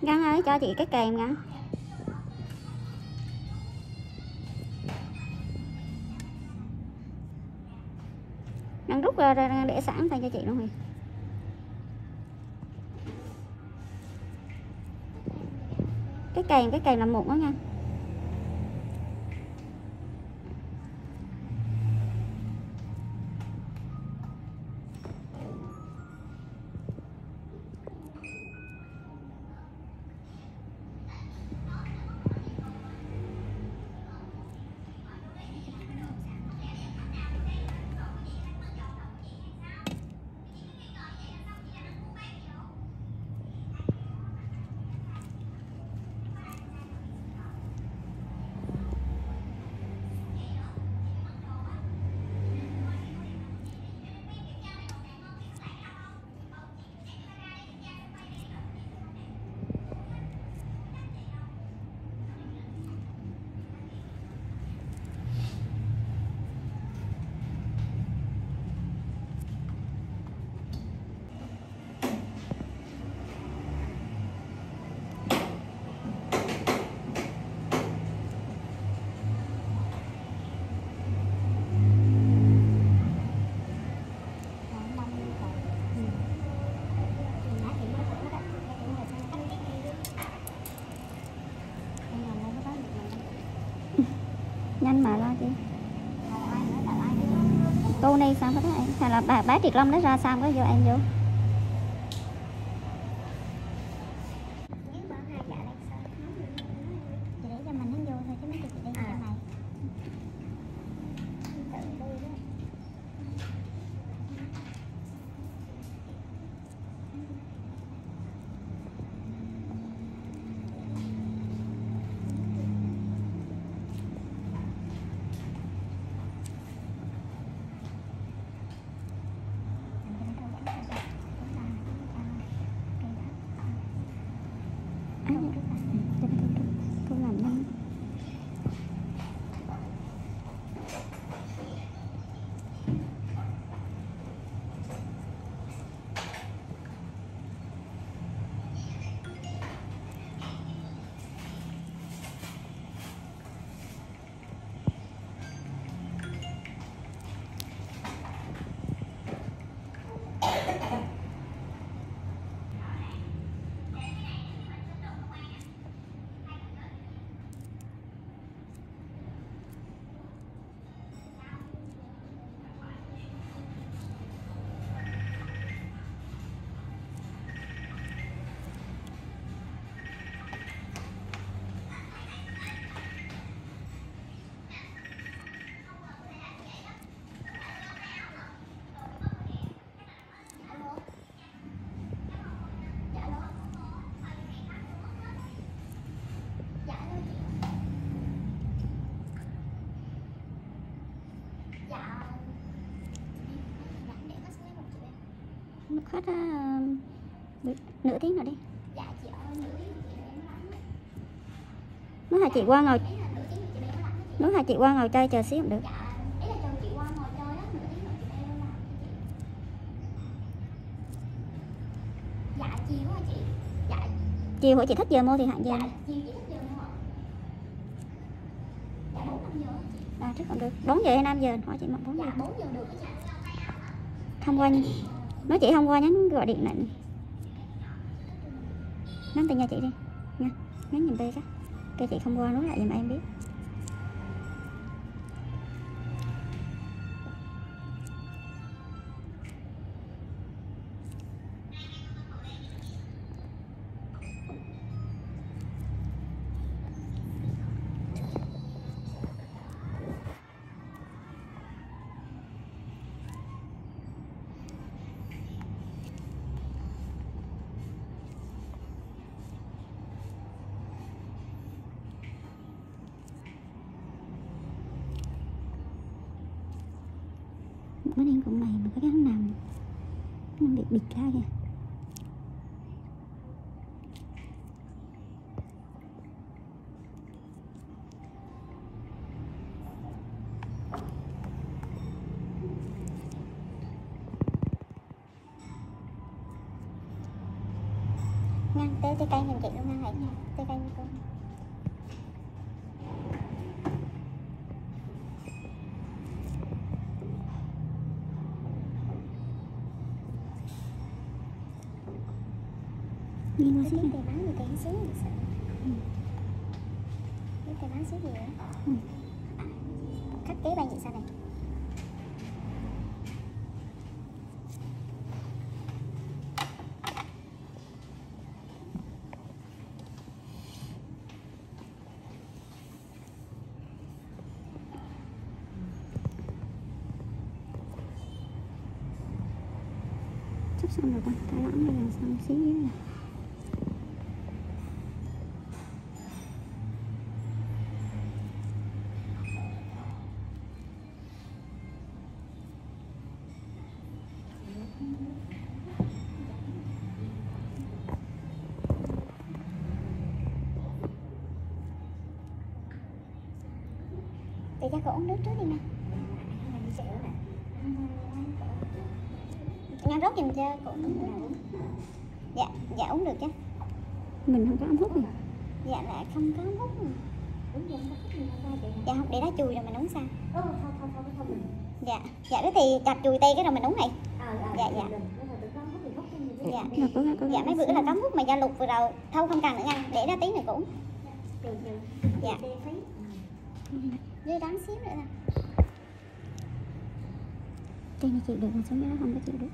Ngân ơi, cho chị cái kèm Ngân. Ngân rút ra để sẵn tay cho chị luôn rồi. Cái kèm là một đó nha. Nhanh mà lo chị. Cô này sao có thế em? Hay là bá Triệt Long nó ra sao có vô em vô? Cô làm nhanh. Khách nửa tiếng rồi đi. Dạ chị ơi, nửa tiếng chị em lắm. Nói là chị qua ngồi. Nói là chị qua ngồi chơi chờ xíu cũng được. Dạ, ý là cho chị qua ngồi chơi đó, nửa tiếng rồi chị em làm. Dạ chiều hả chị? Dạ Chiều hả chị thích giờ mua thì hạn giờ. Dạ chiều chị thích giờ mua hả? Dạ 4-5 giờ hả chị? À trước còn được. 4 giờ hay 5 giờ? Hỏi chị mặc 4 giờ. Dạ 4 giờ được hả chị? Không qua nói chị không qua nhắn gọi điện lại. Nhắn tin cho chị đi nha. Nhắn giùm cái cái chị không qua nói lại giùm em biết. Bữa nay cũng mày mà cái nằm nó bị bịt ra kìa. Ngăn Tê cây giùm chị luôn nha thầy. Tê cây giùm cô. Nhìn qua xíu Cái bán gì cái xíu gì sao? Cái bán xíu gì vậy? Khắc kế bao nhiêu sao này? sắp xong rồi ta. Cái lõm này là xong xíu dưới này. Để cho cô uống nước trước đi nè. Ngăn rót giùm cho cô uống nước. Dạ uống được chứ. Mình không có ống hút rồi. Dạ là không có hút. Dạ không, để đá chùi rồi mình uống sao? Dạ đó thì chặt chùi tay cái rồi mình uống này. Dạ. Dạ mấy bữa là cấm hút mà do lục vừa rồi. Thôi không cần nữa nha, để ra tí nữa cũng. Dạ. Dưới đáng xíu nữa nè. Cây này chịu được mà số mấy nó không có chịu được.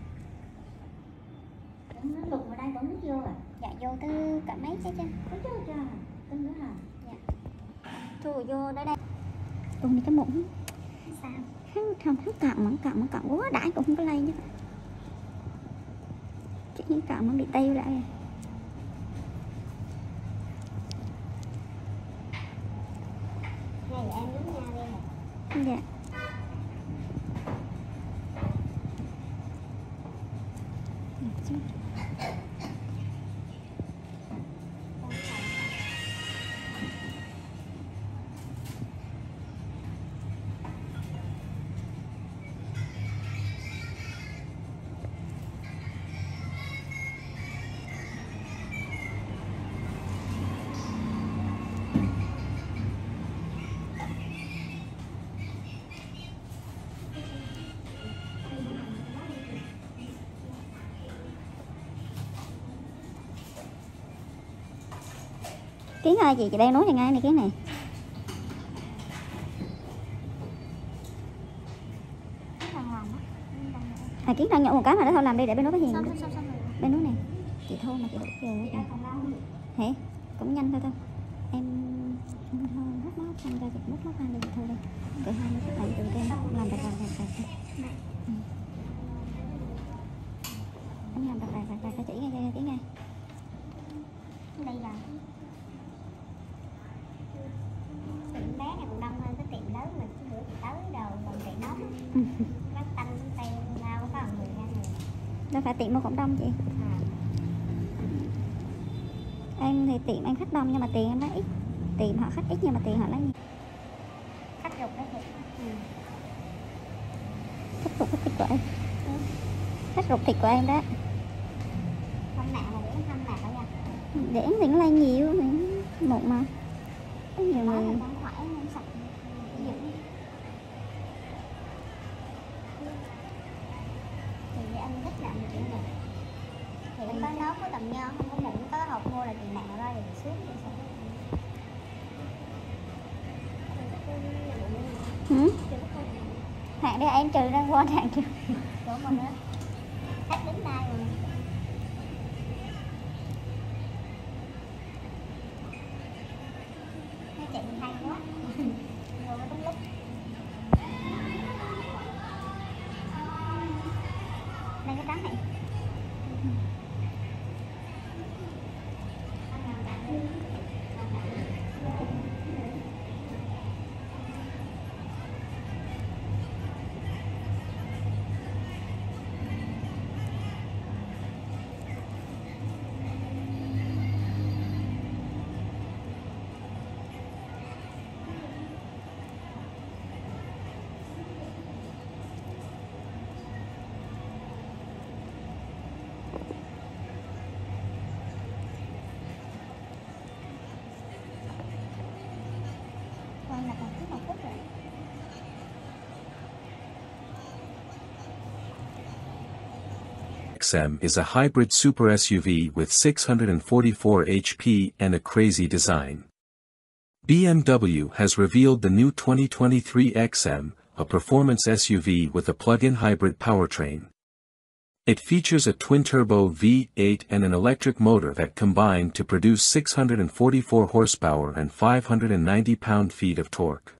Nó lục vào đây vẫn nước vô à? Dạ vô tới cả mấy chứ chứ. Có chứ. Tính nữa hả? Dạ. Thu vô tới đây. Ôi này cái muỗng. Sao? Không cặn quá đãi cũng không có lây chứ. Chỉ những cặn nó bị teo lại rồi. Này em nhúng nha đi. Dạ. Kiến ơi chị đang nói này ngay này Kiến này. Kiến đang nhậu một cái mà nó thôi làm đi để bên đó có gì. Bên đó này. Chị thôi mà chị đổ kìa. Thế cũng nhanh thôi thôi. Em thôi hút nó xong ra chị múc nó hai được thôi đây. Cỡ 20 phút lại từ trên làm rạc. Em làm rạc cho chị nghe Kiến nghe. Đây là tiệm bé này còn đông hơn cái tiệm lớn mà bữa chị tới đầu còn chạy nóng. Nó tanh tay lao có người ra người. Đâu phải tiệm mà cũng đông chị. Em thì tiệm em khách đông nhưng mà tiền em lấy ít. Tiệm họ khách ít nhưng mà tiền họ lấy nhiều. Khách rụt đó chị. Khách rụt thịt của em. Khách rụt thịt của em đó. Không nặng mà để không nặng đâu nha. Để thì nó lấy nhiều một mà. Có nhiều Nói người. là không phải không sạch. Thì anh thích nặng thì chuyện này. Thì em có nấu có tầm nho không có mụn có hộp mua là chị nặng ra thì xuống thì sao? Hạn đi em trừ ra qua hạn trừ. Đúng rồi đó. Khách đứng đây mà. Nói chị hay quá. Ngồi đúng lúc. Đây cái trắng này. XM is a hybrid super SUV with 644 HP and a crazy design. BMW has revealed the new 2023 XM, a performance SUV with a plug-in hybrid powertrain. It features a twin-turbo V8 and an electric motor that combine to produce 644 horsepower and 590 pound-feet of torque.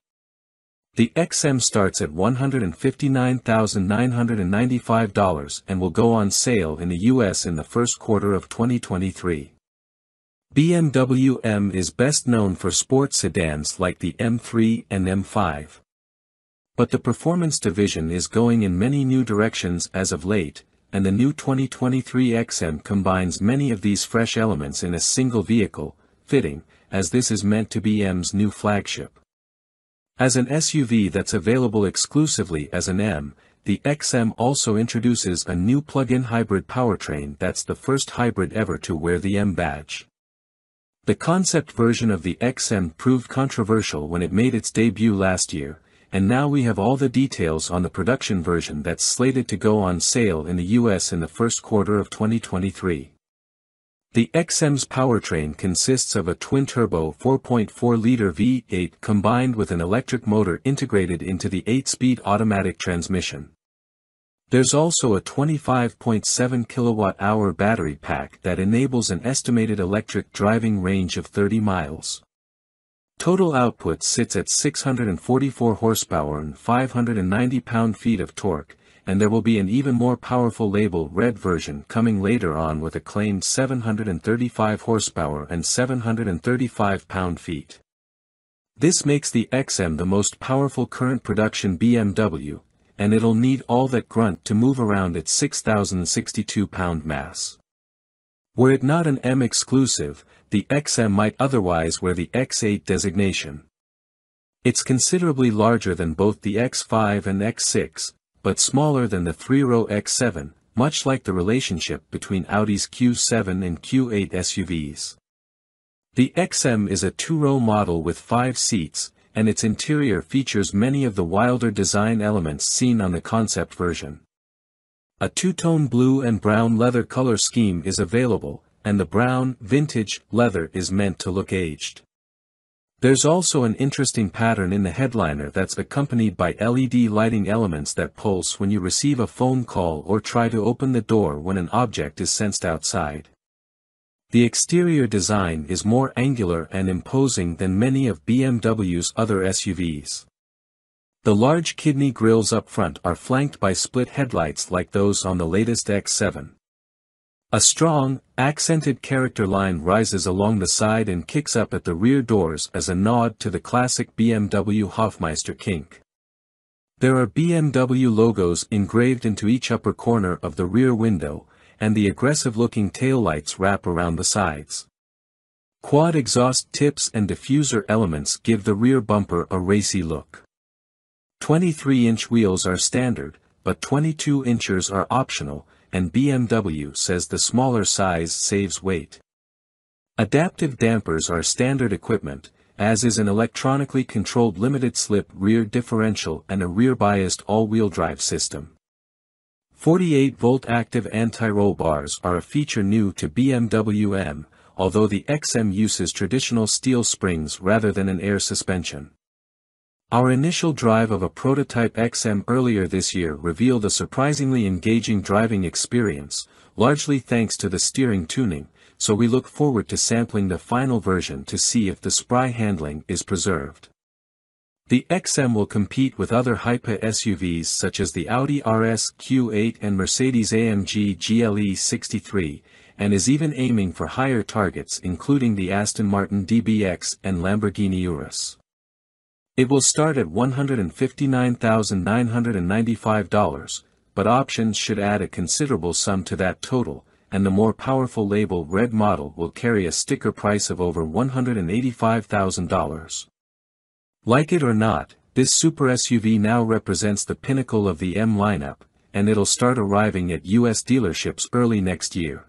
The XM starts at $159,995 and will go on sale in the US in the first quarter of 2023. BMW M is best known for sports sedans like the M3 and M5. But the performance division is going in many new directions as of late, and the new 2023 XM combines many of these fresh elements in a single vehicle, fitting, as this is meant to be M's new flagship. As an SUV that's available exclusively as an M, the XM also introduces a new plug-in hybrid powertrain that's the first hybrid ever to wear the M badge. The concept version of the XM proved controversial when it made its debut last year, and now we have all the details on the production version that's slated to go on sale in the US in the first quarter of 2023. The XM's powertrain consists of a twin-turbo 4.4-liter V8 combined with an electric motor integrated into the 8-speed automatic transmission. There's also a 25.7 kilowatt-hour battery pack that enables an estimated electric driving range of 30 miles. Total output sits at 644 horsepower and 590 pound-feet of torque, and there will be an even more powerful Label Red version coming later on with a claimed 735 horsepower and 735 pound-feet. This makes the XM the most powerful current production BMW, and it'll need all that grunt to move around its 6,062-pound mass. Were it not an M exclusive, the XM might otherwise wear the X8 designation. It's considerably larger than both the X5 and X6, but smaller than the three-row X7, much like the relationship between Audi's Q7 and Q8 SUVs. The XM is a two-row model with 5 seats, and its interior features many of the wilder design elements seen on the concept version. A two-tone blue and brown leather color scheme is available, and the brown, vintage, leather is meant to look aged. There's also an interesting pattern in the headliner that's accompanied by LED lighting elements that pulse when you receive a phone call or try to open the door when an object is sensed outside. The exterior design is more angular and imposing than many of BMW's other SUVs. The large kidney grilles up front are flanked by split headlights like those on the latest X7. A strong, accented character line rises along the side and kicks up at the rear doors as a nod to the classic BMW Hofmeister kink. There are BMW logos engraved into each upper corner of the rear window, and the aggressive-looking taillights wrap around the sides. Quad exhaust tips and diffuser elements give the rear bumper a racy look. 23-inch wheels are standard, but 22 inches are optional, and BMW says the smaller size saves weight. Adaptive dampers are standard equipment, as is an electronically controlled limited-slip rear differential and a rear-biased all-wheel drive system. 48-volt active anti-roll bars are a feature new to BMW M, although the XM uses traditional steel springs rather than an air suspension. Our initial drive of a prototype XM earlier this year revealed a surprisingly engaging driving experience, largely thanks to the steering tuning, so we look forward to sampling the final version to see if the spry handling is preserved. The XM will compete with other hyper SUVs such as the Audi RS Q8 and Mercedes-AMG GLE 63, and is even aiming for higher targets including the Aston Martin DBX and Lamborghini Urus. It will start at $159,995, but options should add a considerable sum to that total, and the more powerful Label Red model will carry a sticker price of over $185,000. Like it or not, this super SUV now represents the pinnacle of the M lineup, and it'll start arriving at US dealerships early next year.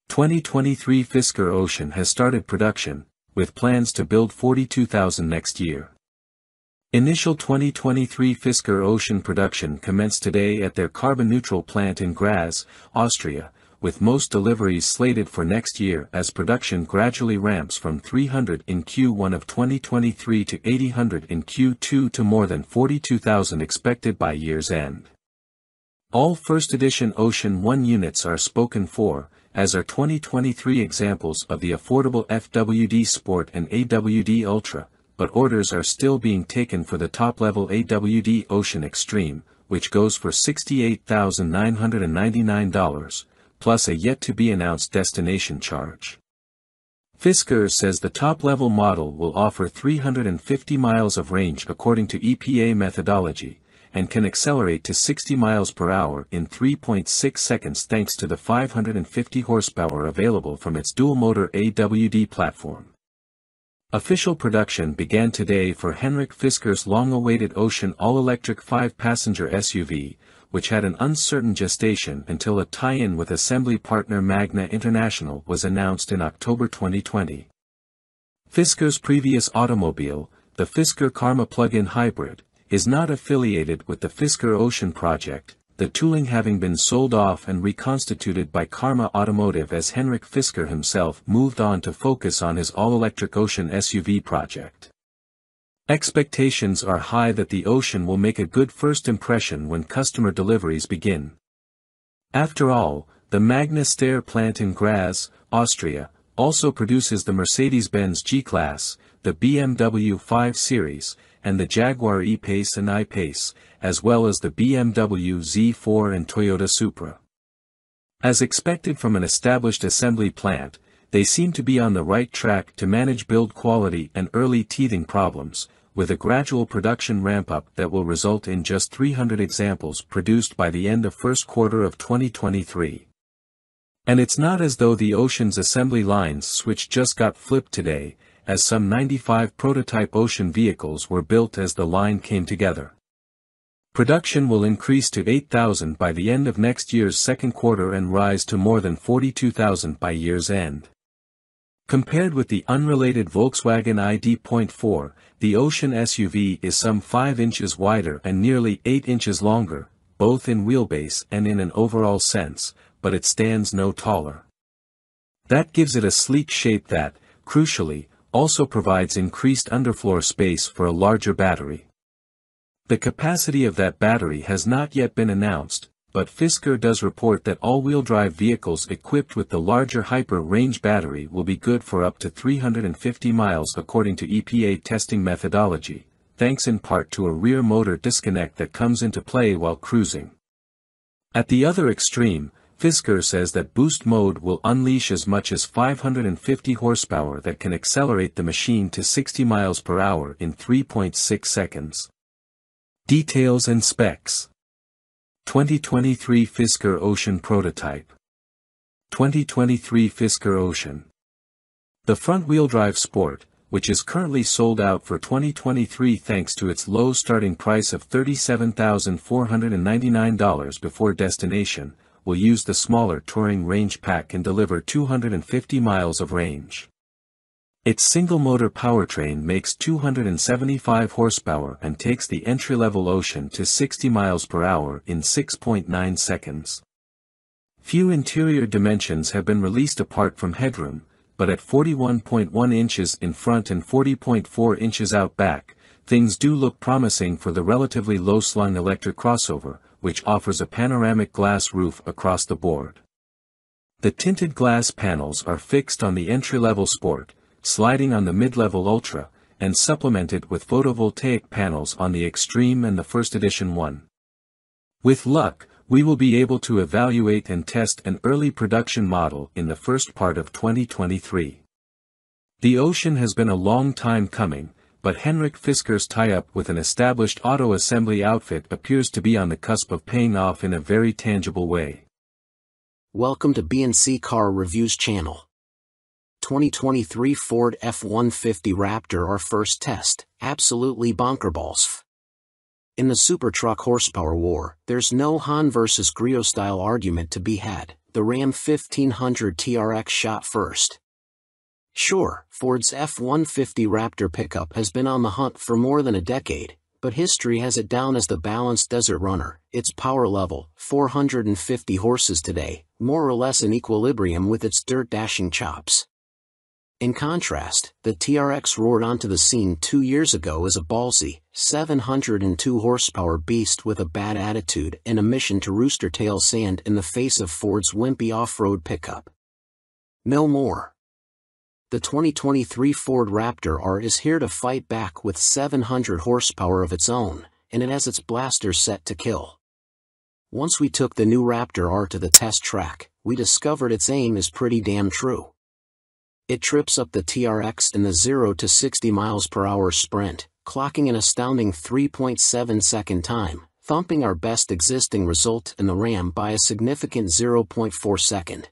2023 Fisker Ocean has started production, with plans to build 42,000 next year. Initial 2023 Fisker Ocean production commenced today at their carbon-neutral plant in Graz, Austria, with most deliveries slated for next year as production gradually ramps from 300 in Q1 of 2023 to 800 in Q2 to more than 42,000 expected by year's end. All first edition Ocean One units are spoken for, as are 2023 examples of the affordable FWD Sport and AWD Ultra, but orders are still being taken for the top-level AWD Ocean Extreme, which goes for $68,999, plus a yet-to-be-announced destination charge. Fisker says the top-level model will offer 350 miles of range according to EPA methodology, and can accelerate to 60 miles per hour in 3.6 seconds thanks to the 550 horsepower available from its dual-motor AWD platform. Official production began today for Henrik Fisker's long-awaited Ocean all-electric 5-passenger SUV, which had an uncertain gestation until a tie-in with assembly partner Magna International was announced in October 2020. Fisker's previous automobile, the Fisker Karma plug-in hybrid, is not affiliated with the Fisker Ocean project, the tooling having been sold off and reconstituted by Karma Automotive as Henrik Fisker himself moved on to focus on his all-electric Ocean SUV project. Expectations are high that the Ocean will make a good first impression when customer deliveries begin. After all, the Magna Steyr plant in Graz, Austria, also produces the Mercedes-Benz G-Class, the BMW 5 Series, and the Jaguar E-Pace and I-Pace, as well as the BMW Z4 and Toyota Supra. As expected from an established assembly plant, they seem to be on the right track to manage build quality and early teething problems, with a gradual production ramp-up that will result in just 300 examples produced by the end of first quarter of 2023. And it's not as though the Ocean's assembly line's switch just got flipped today, as some 95 prototype Ocean vehicles were built as the line came together. Production will increase to 8,000 by the end of next year's second quarter and rise to more than 42,000 by year's end. Compared with the unrelated Volkswagen ID.4, the Ocean SUV is some 5 inches wider and nearly 8 inches longer, both in wheelbase and in an overall sense, but it stands no taller. That gives it a sleek shape that, crucially, also provides increased underfloor space for a larger battery. The capacity of that battery has not yet been announced, but Fisker does report that all-wheel drive vehicles equipped with the larger hyper-range battery will be good for up to 350 miles according to EPA testing methodology, thanks in part to a rear motor disconnect that comes into play while cruising. At the other extreme, Fisker says that boost mode will unleash as much as 550 horsepower that can accelerate the machine to 60 miles per hour in 3.6 seconds. Details and specs. 2023 Fisker Ocean prototype. 2023 Fisker Ocean. The front-wheel drive Sport, which is currently sold out for 2023 thanks to its low starting price of $37,499 before destination, will use the smaller Touring Range Pack and deliver 250 miles of range. Its single-motor powertrain makes 275 horsepower and takes the entry-level Ocean to 60 miles per hour in 6.9 seconds. Few interior dimensions have been released apart from headroom, but at 41.1 inches in front and 40.4 inches out back, things do look promising for the relatively low-slung electric crossover, which offers a panoramic glass roof across the board. The tinted glass panels are fixed on the entry-level Sport, sliding on the mid-level Ultra, and supplemented with photovoltaic panels on the Extreme and the First Edition One. With luck, we will be able to evaluate and test an early production model in the first part of 2023. The Ocean has been a long time coming, but Henrik Fisker's tie-up with an established auto assembly outfit appears to be on the cusp of paying off in a very tangible way. Welcome to B&C Car Reviews channel. 2023 Ford F-150 Raptor, our first test, absolutely bonkerballs. In the supertruck horsepower war, there's no Han versus Griot style argument to be had. The Ram 1500 TRX shot first. Sure, Ford's F-150 Raptor pickup has been on the hunt for more than a decade, but history has it down as the balanced desert runner. Its power level, 450 horses today, more or less in equilibrium with its dirt-dashing chops. In contrast, the TRX roared onto the scene 2 years ago as a ballsy, 702 horsepower beast with a bad attitude and a mission to rooster tail sand in the face of Ford's wimpy off-road pickup. No more. The 2023 Ford Raptor R is here to fight back with 700 horsepower of its own, and it has its blaster set to kill. Once we took the new Raptor R to the test track, we discovered its aim is pretty damn true. It trips up the TRX in the 0 to 60 miles per hour sprint, clocking an astounding 3.7 second time, thumping our best existing result in the Ram by a significant 0.4 second.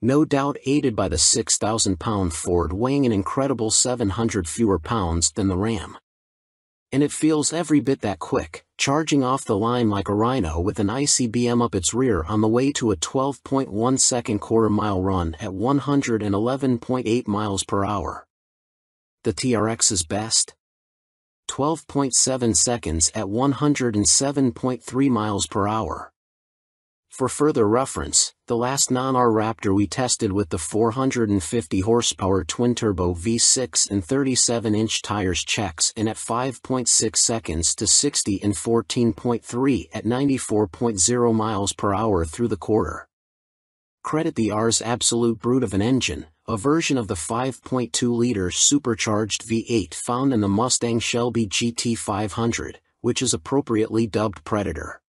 No doubt aided by the 6,000-pound Ford weighing an incredible 700 fewer pounds than the Ram. And it feels every bit that quick, charging off the line like a rhino with an ICBM up its rear on the way to a 12.1 second quarter-mile run at 111.8 miles per hour. The TRX's best? 12.7 seconds at 107.3 miles per hour. For further reference, the last non-R Raptor we tested with the 450 horsepower twin-turbo V6 and 37-inch tires checks in at 5.6 seconds to 60 in 14.3 at 94.0 miles per hour through the quarter. Credit the R's absolute brute of an engine, a version of the 5.2-liter supercharged V8 found in the Mustang Shelby GT500, which is appropriately dubbed Predator.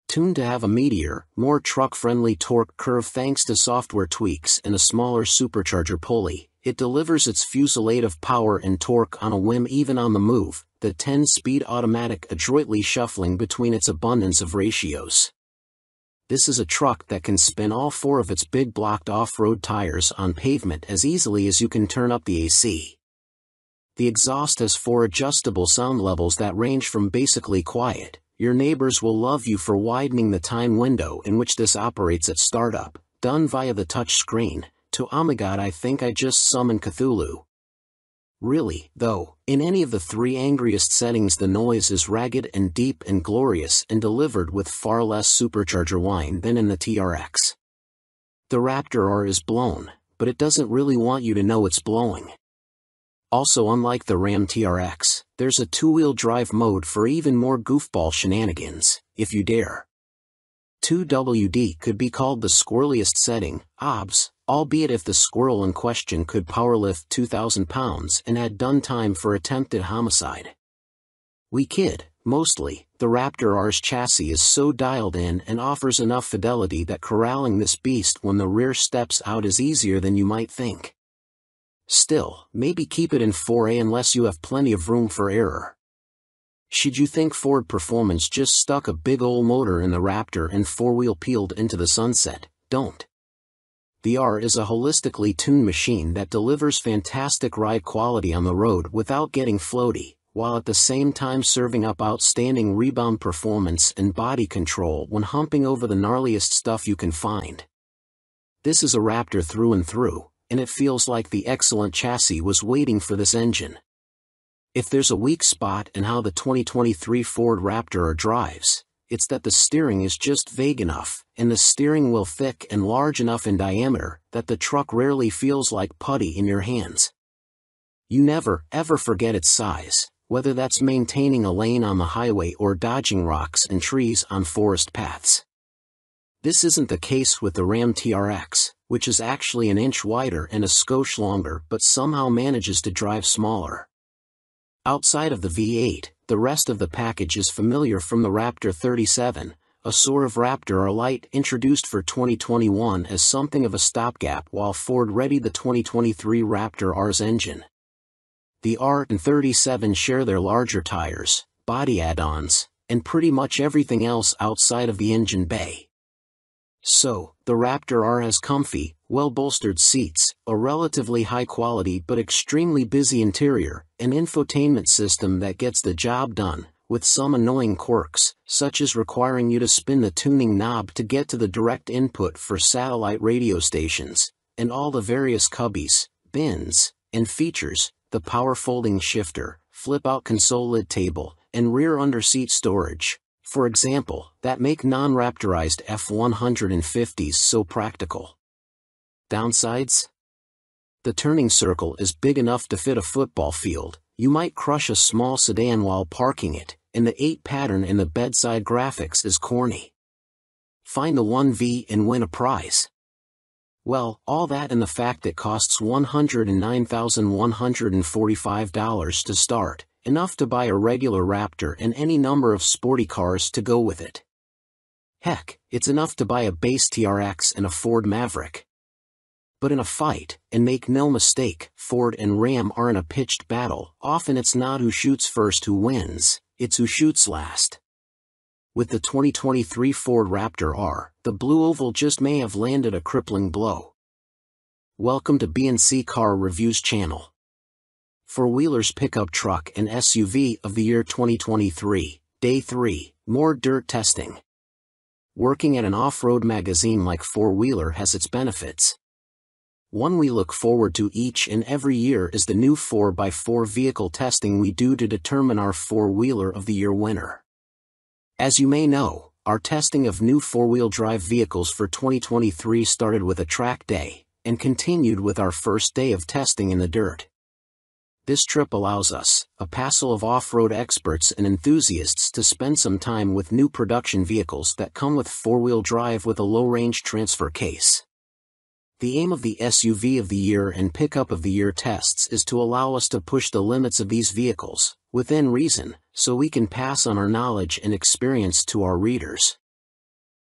Tuned to have a meatier, more truck-friendly torque curve thanks to software tweaks and a smaller supercharger pulley, it delivers its fusillade of power and torque on a whim even on the move, the 10-speed automatic adroitly shuffling between its abundance of ratios. This is a truck that can spin all 4 of its big blocked off-road tires on pavement as easily as you can turn up the AC. The exhaust has 4 adjustable sound levels that range from basically quiet, your neighbors will love you for widening the time window in which this operates at startup, done via the touch screen, to oh my god I think I just summoned Cthulhu. Really, though, in any of the 3 angriest settings the noise is ragged and deep and glorious and delivered with far less supercharger whine than in the TRX. The Raptor R is blown, but it doesn't really want you to know it's blowing. Also, unlike the Ram TRX, there's a 2-wheel drive mode for even more goofball shenanigans, if you dare. 2WD could be called the squirreliest setting, OBS, albeit if the squirrel in question could powerlift 2,000 pounds and had done time for attempted homicide. We kid, mostly, the Raptor R's chassis is so dialed in and offers enough fidelity that corralling this beast when the rear steps out is easier than you might think. Still, maybe keep it in 4A unless you have plenty of room for error. Should you think Ford Performance just stuck a big ol' motor in the Raptor and 4-wheel peeled into the sunset, don't. The R is a holistically tuned machine that delivers fantastic ride quality on the road without getting floaty, while at the same time serving up outstanding rebound performance and body control when humping over the gnarliest stuff you can find. This is a Raptor through and through, and it feels like the excellent chassis was waiting for this engine. If there's a weak spot in how the 2023 Ford Raptor R drives, it's that the steering is just vague enough, and the steering wheel thick and large enough in diameter that the truck rarely feels like putty in your hands. You never, ever forget its size, whether that's maintaining a lane on the highway or dodging rocks and trees on forest paths. This isn't the case with the Ram TRX, which is actually an inch wider and a skosh longer but somehow manages to drive smaller. Outside of the V8, the rest of the package is familiar from the Raptor 37, a sort of Raptor R Lite introduced for 2021 as something of a stopgap while Ford readied the 2023 Raptor R's engine. The R and 37 share their larger tires, body add-ons, and pretty much everything else outside of the engine bay. So, the Raptor R has comfy, well-bolstered seats, a relatively high-quality but extremely busy interior, an infotainment system that gets the job done, with some annoying quirks, such as requiring you to spin the tuning knob to get to the direct input for satellite radio stations, and all the various cubbies, bins, and features, the power folding shifter, flip-out console lid table, and rear underseat storage, for example, that make non-Raptorized F-150s so practical. Downsides? The turning circle is big enough to fit a football field. You might crush a small sedan while parking it, and the 8 pattern in the bedside graphics is corny. Find the 1V and win a prize. Well, all that and the fact it costs $109,145 to start, enough to buy a regular Raptor and any number of sporty cars to go with it. Heck, it's enough to buy a base TRX and a Ford Maverick. But in a fight, and make no mistake, Ford and Ram are in a pitched battle. Often it's not who shoots first who wins, it's who shoots last. With the 2023 Ford Raptor R, the blue oval just may have landed a crippling blow. Welcome to B&C Car Reviews channel. Four-wheelers pickup truck and SUV of the year 2023, Day 3, more dirt testing. Working at an off-road magazine like Four-Wheeler has its benefits. One we look forward to each and every year is the new 4x4 vehicle testing we do to determine our Four-Wheeler of the Year winner. As you may know, our testing of new four-wheel drive vehicles for 2023 started with a track day, and continued with our first day of testing in the dirt. This trip allows us, a passel of off-road experts and enthusiasts, to spend some time with new production vehicles that come with four-wheel drive with a low-range transfer case. The aim of the SUV of the Year and Pickup of the Year tests is to allow us to push the limits of these vehicles, within reason, so we can pass on our knowledge and experience to our readers.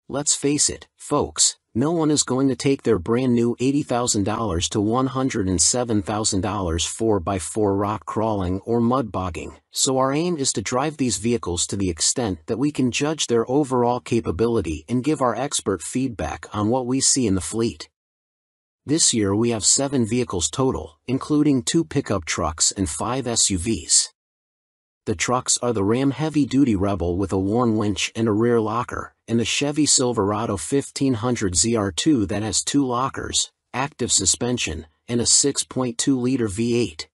Let's face it, folks, no one is going to take their brand new $80,000 to $107,000 4x4 rock crawling or mud bogging, so our aim is to drive these vehicles to the extent that we can judge their overall capability and give our expert feedback on what we see in the fleet. This year we have 7 vehicles total, including 2 pickup trucks and 5 SUVs. The trucks are the Ram heavy-duty Rebel with a Warn winch and a rear locker, and the Chevy Silverado 1500 ZR2 that has 2 lockers, active suspension, and a 6.2-liter V8.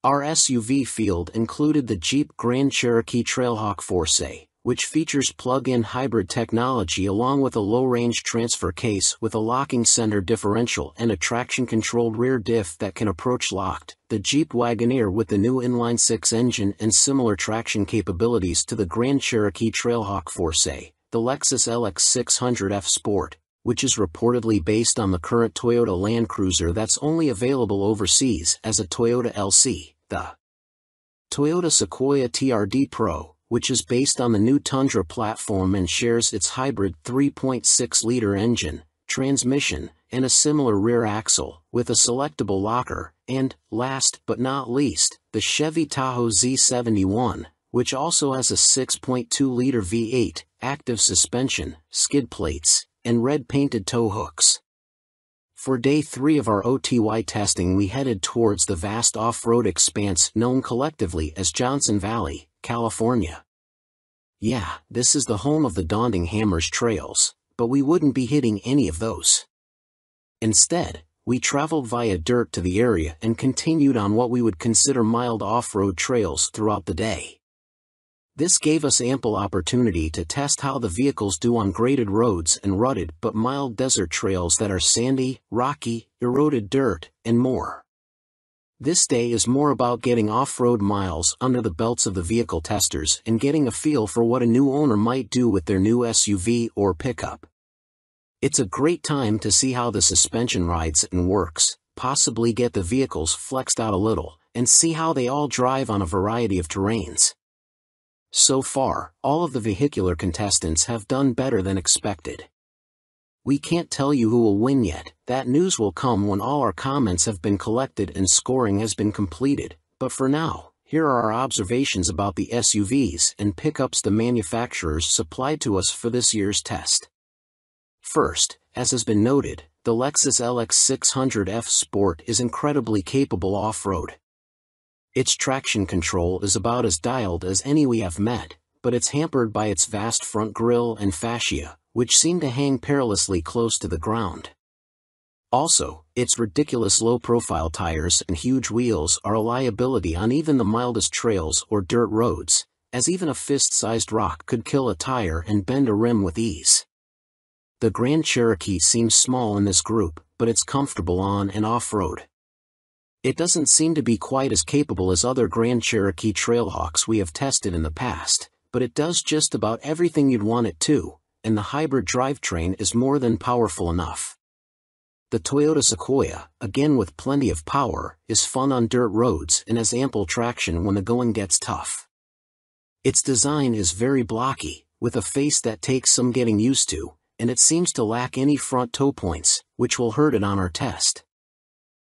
Our SUV field included the Jeep Grand Cherokee Trailhawk Force, which features plug-in hybrid technology along with a low-range transfer case with a locking center differential and a traction-controlled rear diff that can approach locked, the Jeep Wagoneer with the new inline-6 engine and similar traction capabilities to the Grand Cherokee Trailhawk Force, the Lexus LX 600F Sport, which is reportedly based on the current Toyota Land Cruiser that's only available overseas as a Toyota LC, the Toyota Sequoia TRD Pro, which is based on the new Tundra platform and shares its hybrid 3.6-liter engine, transmission, and a similar rear axle, with a selectable locker, and, last but not least, the Chevy Tahoe Z71, which also has a 6.2-liter V8, active suspension, skid plates, and red-painted tow hooks. For Day 3 of our OTY testing we headed towards the vast off-road expanse known collectively as Johnson Valley, California. Yeah, this is the home of the Daunting Hammers trails, but we wouldn't be hitting any of those. Instead, we traveled via dirt to the area and continued on what we would consider mild off-road trails throughout the day. This gave us ample opportunity to test how the vehicles do on graded roads and rutted but mild desert trails that are sandy, rocky, eroded dirt, and more. This day is more about getting off-road miles under the belts of the vehicle testers and getting a feel for what a new owner might do with their new SUV or pickup. It's a great time to see how the suspension rides and works, possibly get the vehicles flexed out a little, and see how they all drive on a variety of terrains. So far, all of the vehicular contestants have done better than expected. We can't tell you who will win yet, that news will come when all our comments have been collected and scoring has been completed, but for now, here are our observations about the SUVs and pickups the manufacturers supplied to us for this year's test. First, as has been noted, the Lexus LX 600F Sport is incredibly capable off-road. Its traction control is about as dialed as any we have met, but it's hampered by its vast front grille and fascia, which seem to hang perilously close to the ground. Also, its ridiculous low-profile tires and huge wheels are a liability on even the mildest trails or dirt roads, as even a fist-sized rock could kill a tire and bend a rim with ease. The Grand Cherokee seems small in this group, but it's comfortable on and off-road. It doesn't seem to be quite as capable as other Grand Cherokee Trailhawks we have tested in the past, but it does just about everything you'd want it to, and the hybrid drivetrain is more than powerful enough. The Toyota Sequoia, again with plenty of power, is fun on dirt roads and has ample traction when the going gets tough. Its design is very blocky, with a face that takes some getting used to, and it seems to lack any front toe points, which will hurt it on our test.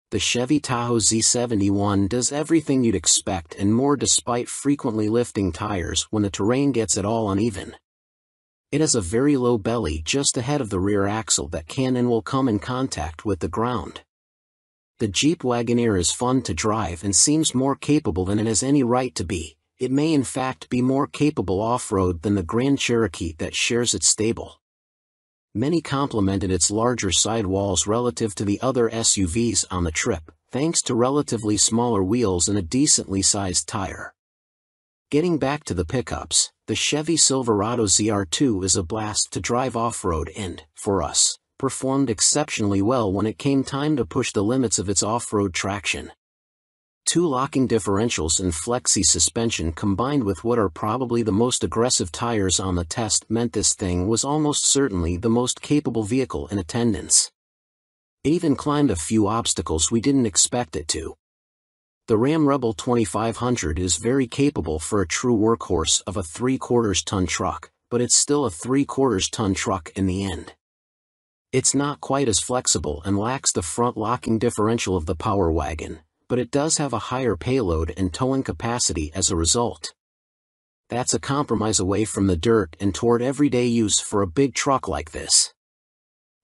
The Chevy Tahoe Z71 does everything you'd expect and more despite frequently lifting tires when the terrain gets at all uneven. It has a very low belly just ahead of the rear axle that can and will come in contact with the ground. The Jeep Wagoneer is fun to drive and seems more capable than it has any right to be. It may in fact be more capable off-road than the Grand Cherokee that shares its stable. Many complimented its larger sidewalls relative to the other SUVs on the trip, thanks to relatively smaller wheels and a decently sized tire. Getting back to the pickups, the Chevy Silverado ZR2 is a blast to drive off-road and, for us, performed exceptionally well when it came time to push the limits of its off-road traction. 2 locking differentials and flexi suspension combined with what are probably the most aggressive tires on the test meant this thing was almost certainly the most capable vehicle in attendance. It even climbed a few obstacles we didn't expect it to. The Ram Rebel 2500 is very capable for a true workhorse of a 3/4 ton truck, but it's still a 3/4 ton truck in the end. It's not quite as flexible and lacks the front locking differential of the Power Wagon, but it does have a higher payload and towing capacity as a result. That's a compromise away from the dirt and toward everyday use for a big truck like this.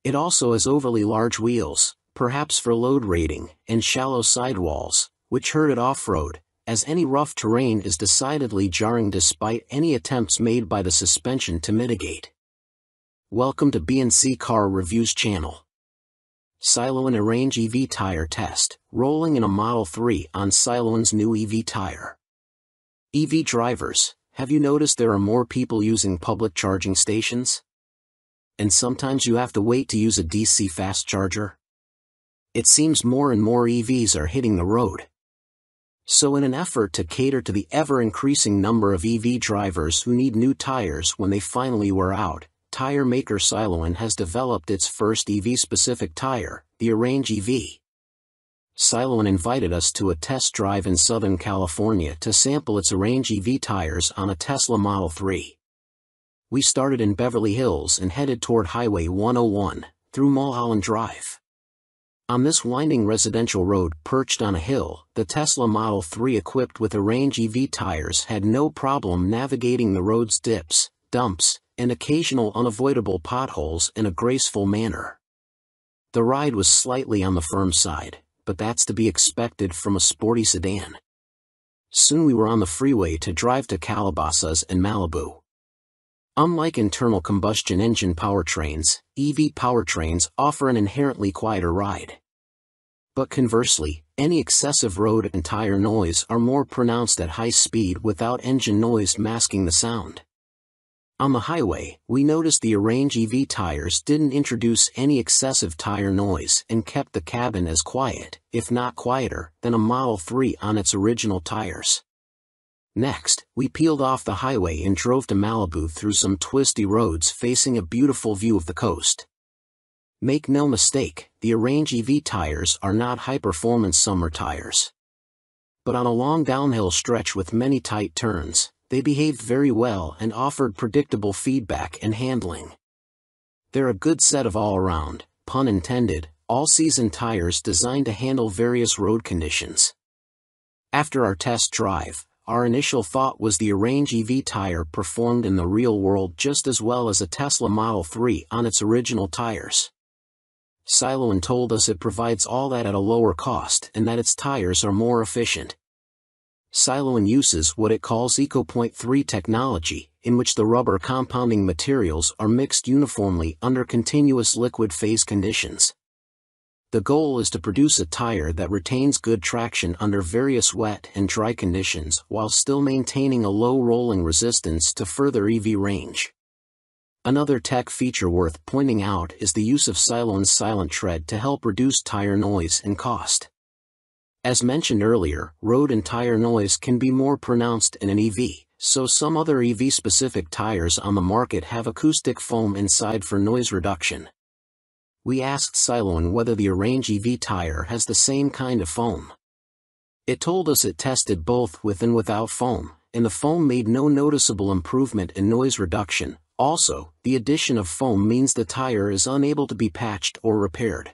It also has overly large wheels, perhaps for load rating, and shallow sidewalls, which hurt it off-road, as any rough terrain is decidedly jarring despite any attempts made by the suspension to mitigate. Welcome to B&C Car Reviews channel. Siloan Arrange EV Tire Test, rolling in a Model 3 on Siloan's new EV tire. EV drivers, have you noticed there are more people using public charging stations? And sometimes you have to wait to use a DC fast charger? It seems more and more EVs are hitting the road. So in an effort to cater to the ever-increasing number of EV drivers who need new tires when they finally wear out, tire maker Siloan has developed its first EV-specific tire, the Arrange EV. Siloan invited us to a test drive in Southern California to sample its Arrange EV tires on a Tesla Model 3. We started in Beverly Hills and headed toward Highway 101, through Mulholland Drive. On this winding residential road perched on a hill, the Tesla Model 3 equipped with Arrange EV tires had no problem navigating the road's dips, dumps, and occasional unavoidable potholes in a graceful manner. The ride was slightly on the firm side, but that's to be expected from a sporty sedan. Soon we were on the freeway to drive to Calabasas and Malibu. Unlike internal combustion engine powertrains, EV powertrains offer an inherently quieter ride. But conversely, any excessive road and tire noise are more pronounced at high speed without engine noise masking the sound. On the highway, we noticed the Arrange EV tires didn't introduce any excessive tire noise and kept the cabin as quiet, if not quieter, than a Model 3 on its original tires. Next, we peeled off the highway and drove to Malibu through some twisty roads facing a beautiful view of the coast. Make no mistake, the Arrange EV tires are not high-performance summer tires. But on a long downhill stretch with many tight turns, they behaved very well and offered predictable feedback and handling. They're a good set of all-around, pun intended, all-season tires designed to handle various road conditions. After our test drive, our initial thought was the Arrange EV tire performed in the real world just as well as a Tesla Model 3 on its original tires. Siloan told us it provides all that at a lower cost and that its tires are more efficient. Siloan uses what it calls EcoPoint 3 technology, in which the rubber compounding materials are mixed uniformly under continuous liquid phase conditions. The goal is to produce a tire that retains good traction under various wet and dry conditions while still maintaining a low rolling resistance to further EV range. Another tech feature worth pointing out is the use of Siloan's Silent Tread to help reduce tire noise and cost. As mentioned earlier, road and tire noise can be more pronounced in an EV, so some other EV-specific tires on the market have acoustic foam inside for noise reduction. We asked Siloan whether the Arrange EV tire has the same kind of foam. It told us it tested both with and without foam, and the foam made no noticeable improvement in noise reduction. Also, the addition of foam means the tire is unable to be patched or repaired.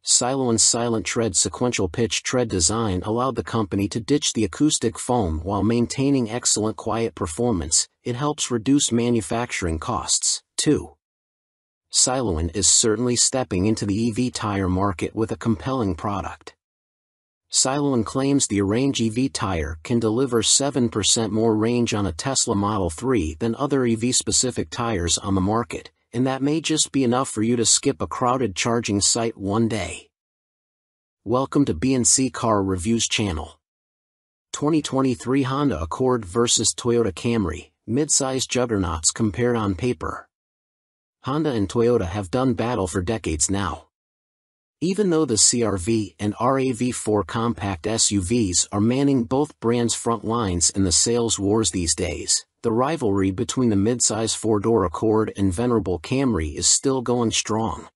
Siloan's Silent Tread sequential pitch tread design allowed the company to ditch the acoustic foam while maintaining excellent quiet performance. It helps reduce manufacturing costs, too. Siloan is certainly stepping into the EV tire market with a compelling product. Siloan claims the Arrange EV tire can deliver 7% more range on a Tesla Model 3 than other EV-specific tires on the market, and that may just be enough for you to skip a crowded charging site one day. Welcome to B&C Car Reviews channel. 2023 Honda Accord vs Toyota Camry, mid-size juggernauts compared on paper. Honda and Toyota have done battle for decades now. Even though the CR-V and RAV4 compact SUVs are manning both brands' front lines in the sales wars these days, the rivalry between the mid-size four-door Accord and venerable Camry is still going strong.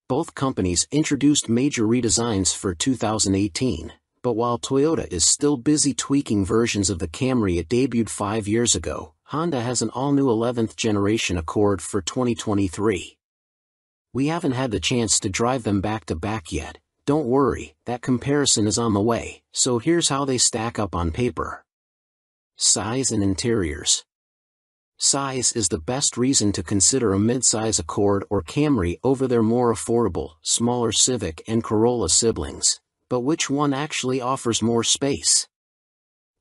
Both companies introduced major redesigns for 2018, but while Toyota is still busy tweaking versions of the Camry it debuted 5 years ago, Honda has an all-new 11th generation Accord for 2023. We haven't had the chance to drive them back-to-back yet. Don't worry, that comparison is on the way, so here's how they stack up on paper. Size and interiors. Size is the best reason to consider a mid-size Accord or Camry over their more affordable, smaller Civic and Corolla siblings. But which one actually offers more space?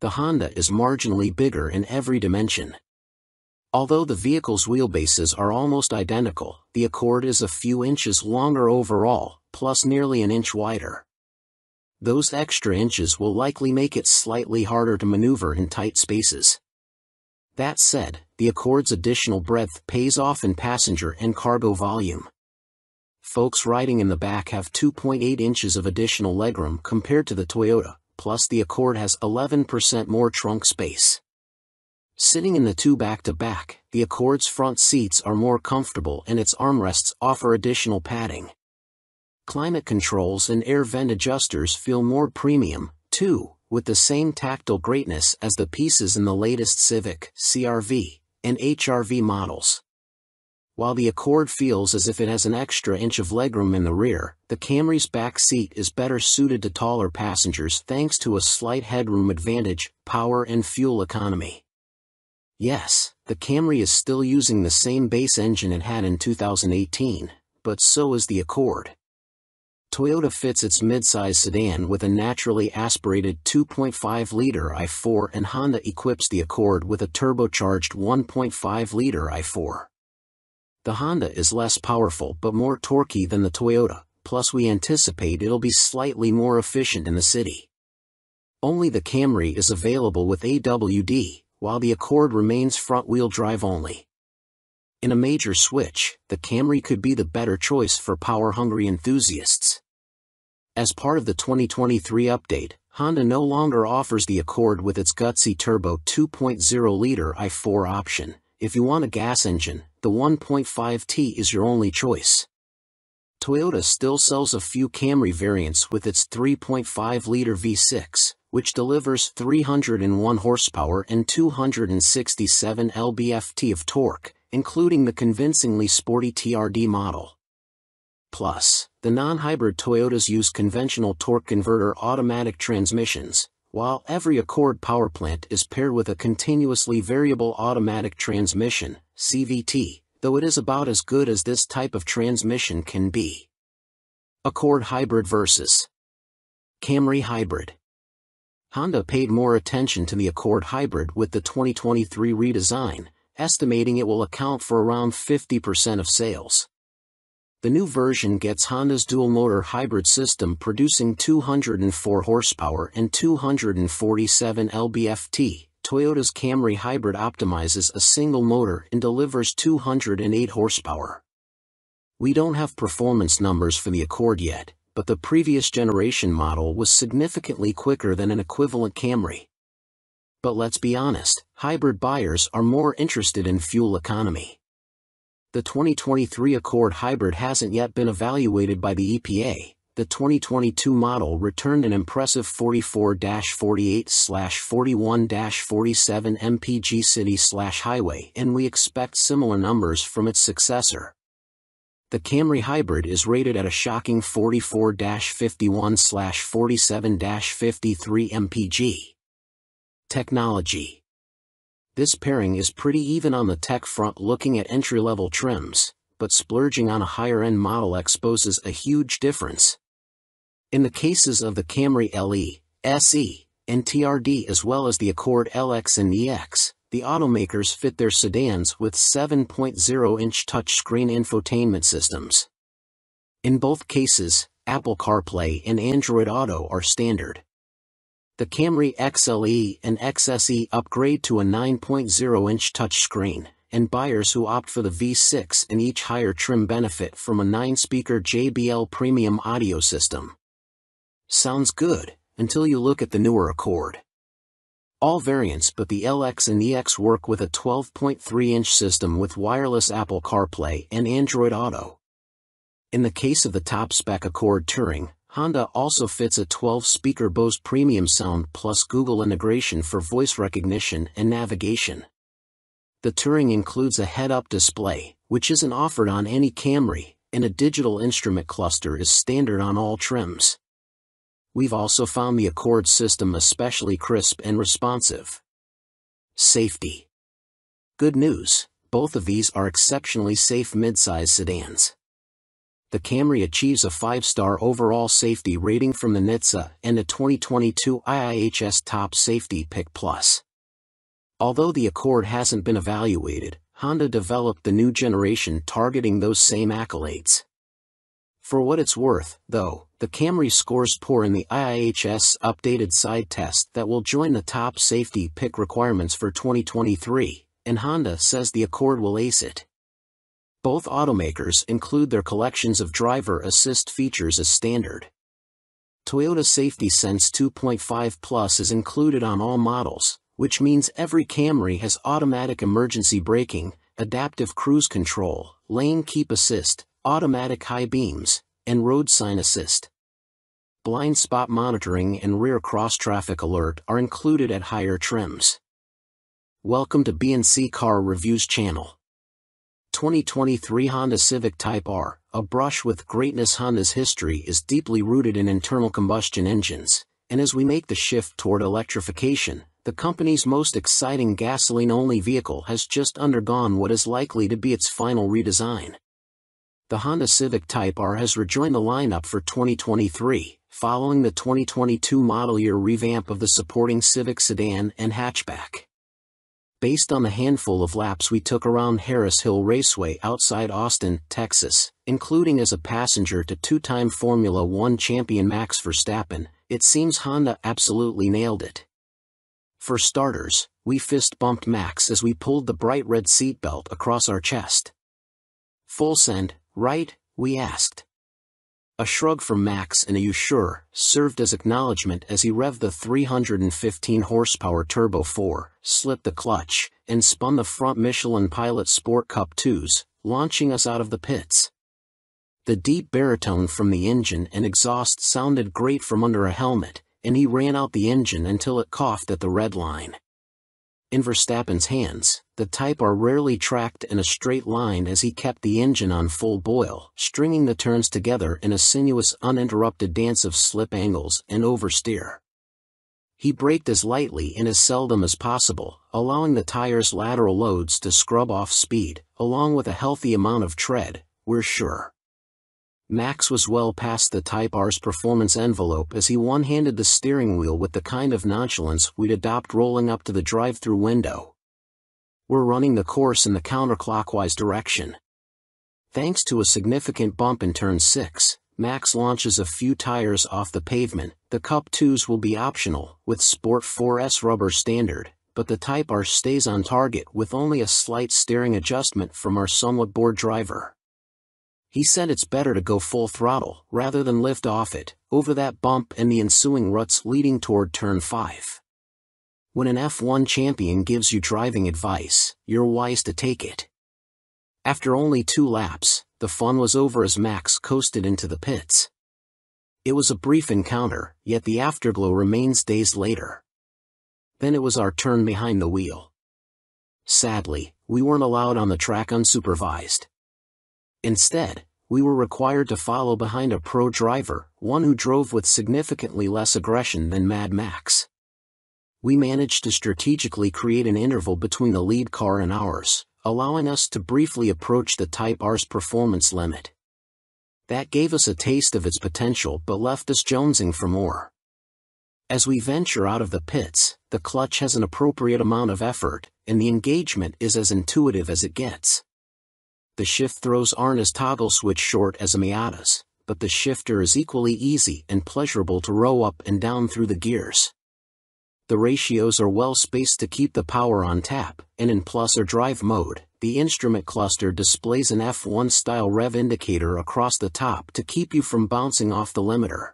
The Honda is marginally bigger in every dimension. Although the vehicle's wheelbases are almost identical, the Accord is a few inches longer overall, plus nearly an inch wider. Those extra inches will likely make it slightly harder to maneuver in tight spaces. That said, the Accord's additional breadth pays off in passenger and cargo volume. Folks riding in the back have 2.8 inches of additional legroom compared to the Toyota, plus the Accord has 11% more trunk space. Sitting in the two back-to-back, the Accord's front seats are more comfortable and its armrests offer additional padding. Climate controls and air vent adjusters feel more premium, too, with the same tactile greatness as the pieces in the latest Civic, CR-V, and HR-V models. While the Accord feels as if it has an extra inch of legroom in the rear, the Camry's back seat is better suited to taller passengers thanks to a slight headroom advantage, power and fuel economy. Yes, the Camry is still using the same base engine it had in 2018, but so is the Accord. Toyota fits its mid-size sedan with a naturally aspirated 2.5-liter i4 and Honda equips the Accord with a turbocharged 1.5-liter i4. The Honda is less powerful but more torquey than the Toyota, plus we anticipate it'll be slightly more efficient in the city. Only the Camry is available with AWD, while the Accord remains front-wheel drive only. In a major switch, the Camry could be the better choice for power-hungry enthusiasts. As part of the 2023 update, Honda no longer offers the Accord with its gutsy turbo 2.0-liter i4 option. If you want a gas engine, the 1.5T is your only choice. Toyota still sells a few Camry variants with its 3.5-liter V6, which delivers 301 horsepower and 267 lb-ft of torque, including the convincingly sporty TRD model. Plus, the non-hybrid Toyotas use conventional torque converter automatic transmissions, while every Accord powerplant is paired with a continuously variable automatic transmission, CVT, though it is about as good as this type of transmission can be. Accord Hybrid vs. Camry Hybrid. Honda paid more attention to the Accord Hybrid with the 2023 redesign, estimating it will account for around 50% of sales. The new version gets Honda's dual-motor hybrid system producing 204 horsepower and 247 lb-ft. Toyota's Camry Hybrid optimizes a single motor and delivers 208 horsepower. We don't have performance numbers for the Accord yet, but the previous generation model was significantly quicker than an equivalent Camry. But let's be honest, hybrid buyers are more interested in fuel economy. The 2023 Accord Hybrid hasn't yet been evaluated by the EPA. The 2022 model returned an impressive 44-48/41-47 mpg city/highway, and we expect similar numbers from its successor. The Camry Hybrid is rated at a shocking 44-51/47-53 mpg. Technology. This pairing is pretty even on the tech front looking at entry-level trims, but splurging on a higher-end model exposes a huge difference. In the cases of the Camry LE, SE, and TRD as well as the Accord LX and EX, the automakers fit their sedans with 7.0-inch touchscreen infotainment systems. In both cases, Apple CarPlay and Android Auto are standard. The Camry XLE and XSE upgrade to a 9.0-inch touchscreen, and buyers who opt for the V6 and each higher trim benefit from a 9-speaker JBL premium audio system. Sounds good, until you look at the newer Accord. All variants but the LX and EX work with a 12.3-inch system with wireless Apple CarPlay and Android Auto. In the case of the top-spec Accord Touring, Honda also fits a 12-speaker Bose premium sound plus Google integration for voice recognition and navigation. The Touring includes a head-up display, which isn't offered on any Camry, and a digital instrument cluster is standard on all trims. We've also found the Accord system especially crisp and responsive. Safety. Good news, both of these are exceptionally safe midsize sedans. The Camry achieves a 5-star overall safety rating from the NHTSA and a 2022 IIHS Top Safety Pick Plus. Although the Accord hasn't been evaluated, Honda developed the new generation targeting those same accolades. For what it's worth, though, the Camry scores poor in the IIHS updated side test that will join the top safety pick requirements for 2023, and Honda says the Accord will ace it. Both automakers include their collections of driver assist features as standard. Toyota Safety Sense 2.5 Plus is included on all models, which means every Camry has automatic emergency braking, adaptive cruise control, lane keep assist, automatic high beams, and road sign assist. Blind spot monitoring and rear cross-traffic alert are included at higher trims. Welcome to B&C Car Reviews channel. 2023 Honda Civic Type R, a brush with greatness. Honda's history is deeply rooted in internal combustion engines, and as we make the shift toward electrification, the company's most exciting gasoline-only vehicle has just undergone what is likely to be its final redesign. The Honda Civic Type R has rejoined the lineup for 2023, following the 2022 model year revamp of the supporting Civic sedan and hatchback. Based on the handful of laps we took around Harris Hill Raceway outside Austin, Texas, including as a passenger to two-time Formula One champion Max Verstappen, it seems Honda absolutely nailed it. For starters, we fist-bumped Max as we pulled the bright red seatbelt across our chest. "Full send, right?" we asked. A shrug from Max and a "you sure" served as acknowledgement as he revved the 315 horsepower Turbo 4, slipped the clutch, and spun the front Michelin Pilot Sport Cup 2s, launching us out of the pits. The deep baritone from the engine and exhaust sounded great from under a helmet, and he ran out the engine until it coughed at the red line. In Verstappen's hands, the Type R rarely tracked in a straight line as he kept the engine on full boil, stringing the turns together in a sinuous uninterrupted dance of slip angles and oversteer. He braked as lightly and as seldom as possible, allowing the tire's lateral loads to scrub off speed, along with a healthy amount of tread, we're sure. Max was well past the Type R's performance envelope as he one-handed the steering wheel with the kind of nonchalance we'd adopt rolling up to the drive-thru window. "We're running the course in the counterclockwise direction." Thanks to a significant bump in turn 6, Max launches a few tires off the pavement. The Cup 2s will be optional, with Sport 4S rubber standard, but the Type R stays on target with only a slight steering adjustment from our somewhat bored driver. He said it's better to go full throttle, rather than lift off it, over that bump and the ensuing ruts leading toward turn 5. When an F1 champion gives you driving advice, you're wise to take it. After only 2 laps, the fun was over as Max coasted into the pits. It was a brief encounter, yet the afterglow remains days later. Then it was our turn behind the wheel. Sadly, we weren't allowed on the track unsupervised. Instead, we were required to follow behind a pro driver, one who drove with significantly less aggression than Mad Max. We managed to strategically create an interval between the lead car and ours, allowing us to briefly approach the Type R's performance limit. That gave us a taste of its potential but left us jonesing for more. As we venture out of the pits, the clutch has an appropriate amount of effort, and the engagement is as intuitive as it gets. The shift throws aren't as toggle switch short as a Miata's, but the shifter is equally easy and pleasurable to row up and down through the gears. The ratios are well spaced to keep the power on tap, and in plus or drive mode, the instrument cluster displays an F1-style rev indicator across the top to keep you from bouncing off the limiter.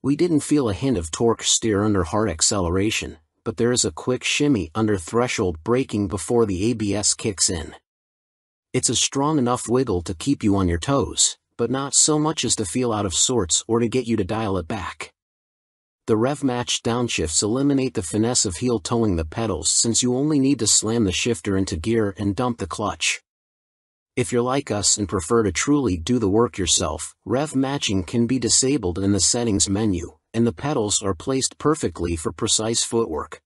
We didn't feel a hint of torque steer under hard acceleration, but there is a quick shimmy under threshold braking before the ABS kicks in. It's a strong enough wiggle to keep you on your toes, but not so much as to feel out of sorts or to get you to dial it back. The rev-matched downshifts eliminate the finesse of heel-toeing the pedals since you only need to slam the shifter into gear and dump the clutch. If you're like us and prefer to truly do the work yourself, rev matching can be disabled in the settings menu, and the pedals are placed perfectly for precise footwork.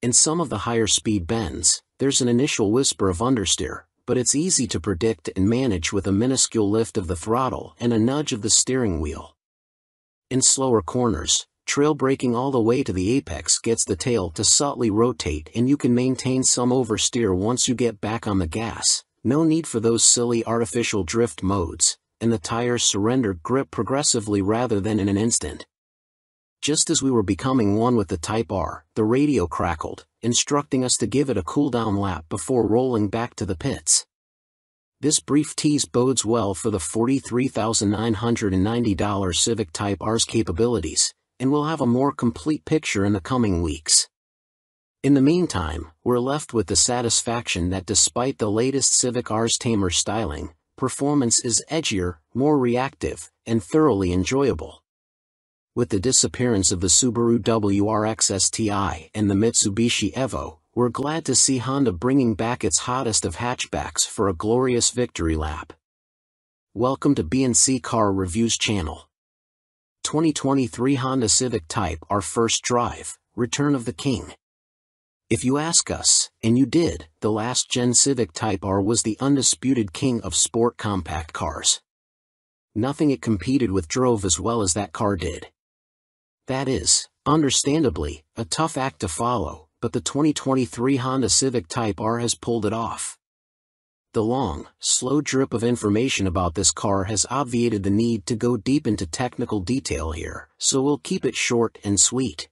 In some of the higher speed bends, there's an initial whisper of understeer, but it's easy to predict and manage with a minuscule lift of the throttle and a nudge of the steering wheel. In slower corners, trail braking all the way to the apex gets the tail to subtly rotate and you can maintain some oversteer once you get back on the gas. No need for those silly artificial drift modes, and the tires surrender grip progressively rather than in an instant. Just as we were becoming one with the Type R, the radio crackled, instructing us to give it a cool-down lap before rolling back to the pits. This brief tease bodes well for the $43,990 Civic Type R's capabilities, and we'll have a more complete picture in the coming weeks. In the meantime, we're left with the satisfaction that despite the latest Civic R's tamer styling, performance is edgier, more reactive, and thoroughly enjoyable. With the disappearance of the Subaru WRX STI and the Mitsubishi Evo, we're glad to see Honda bringing back its hottest of hatchbacks for a glorious victory lap. Welcome to B&C Car Reviews channel. 2023 Honda Civic Type R First Drive, Return of the King. If you ask us, and you did, the last-gen Civic Type R was the undisputed king of sport compact cars. Nothing it competed with drove as well as that car did. That is, understandably, a tough act to follow, but the 2023 Honda Civic Type R has pulled it off. The long, slow drip of information about this car has obviated the need to go deep into technical detail here, so we'll keep it short and sweet.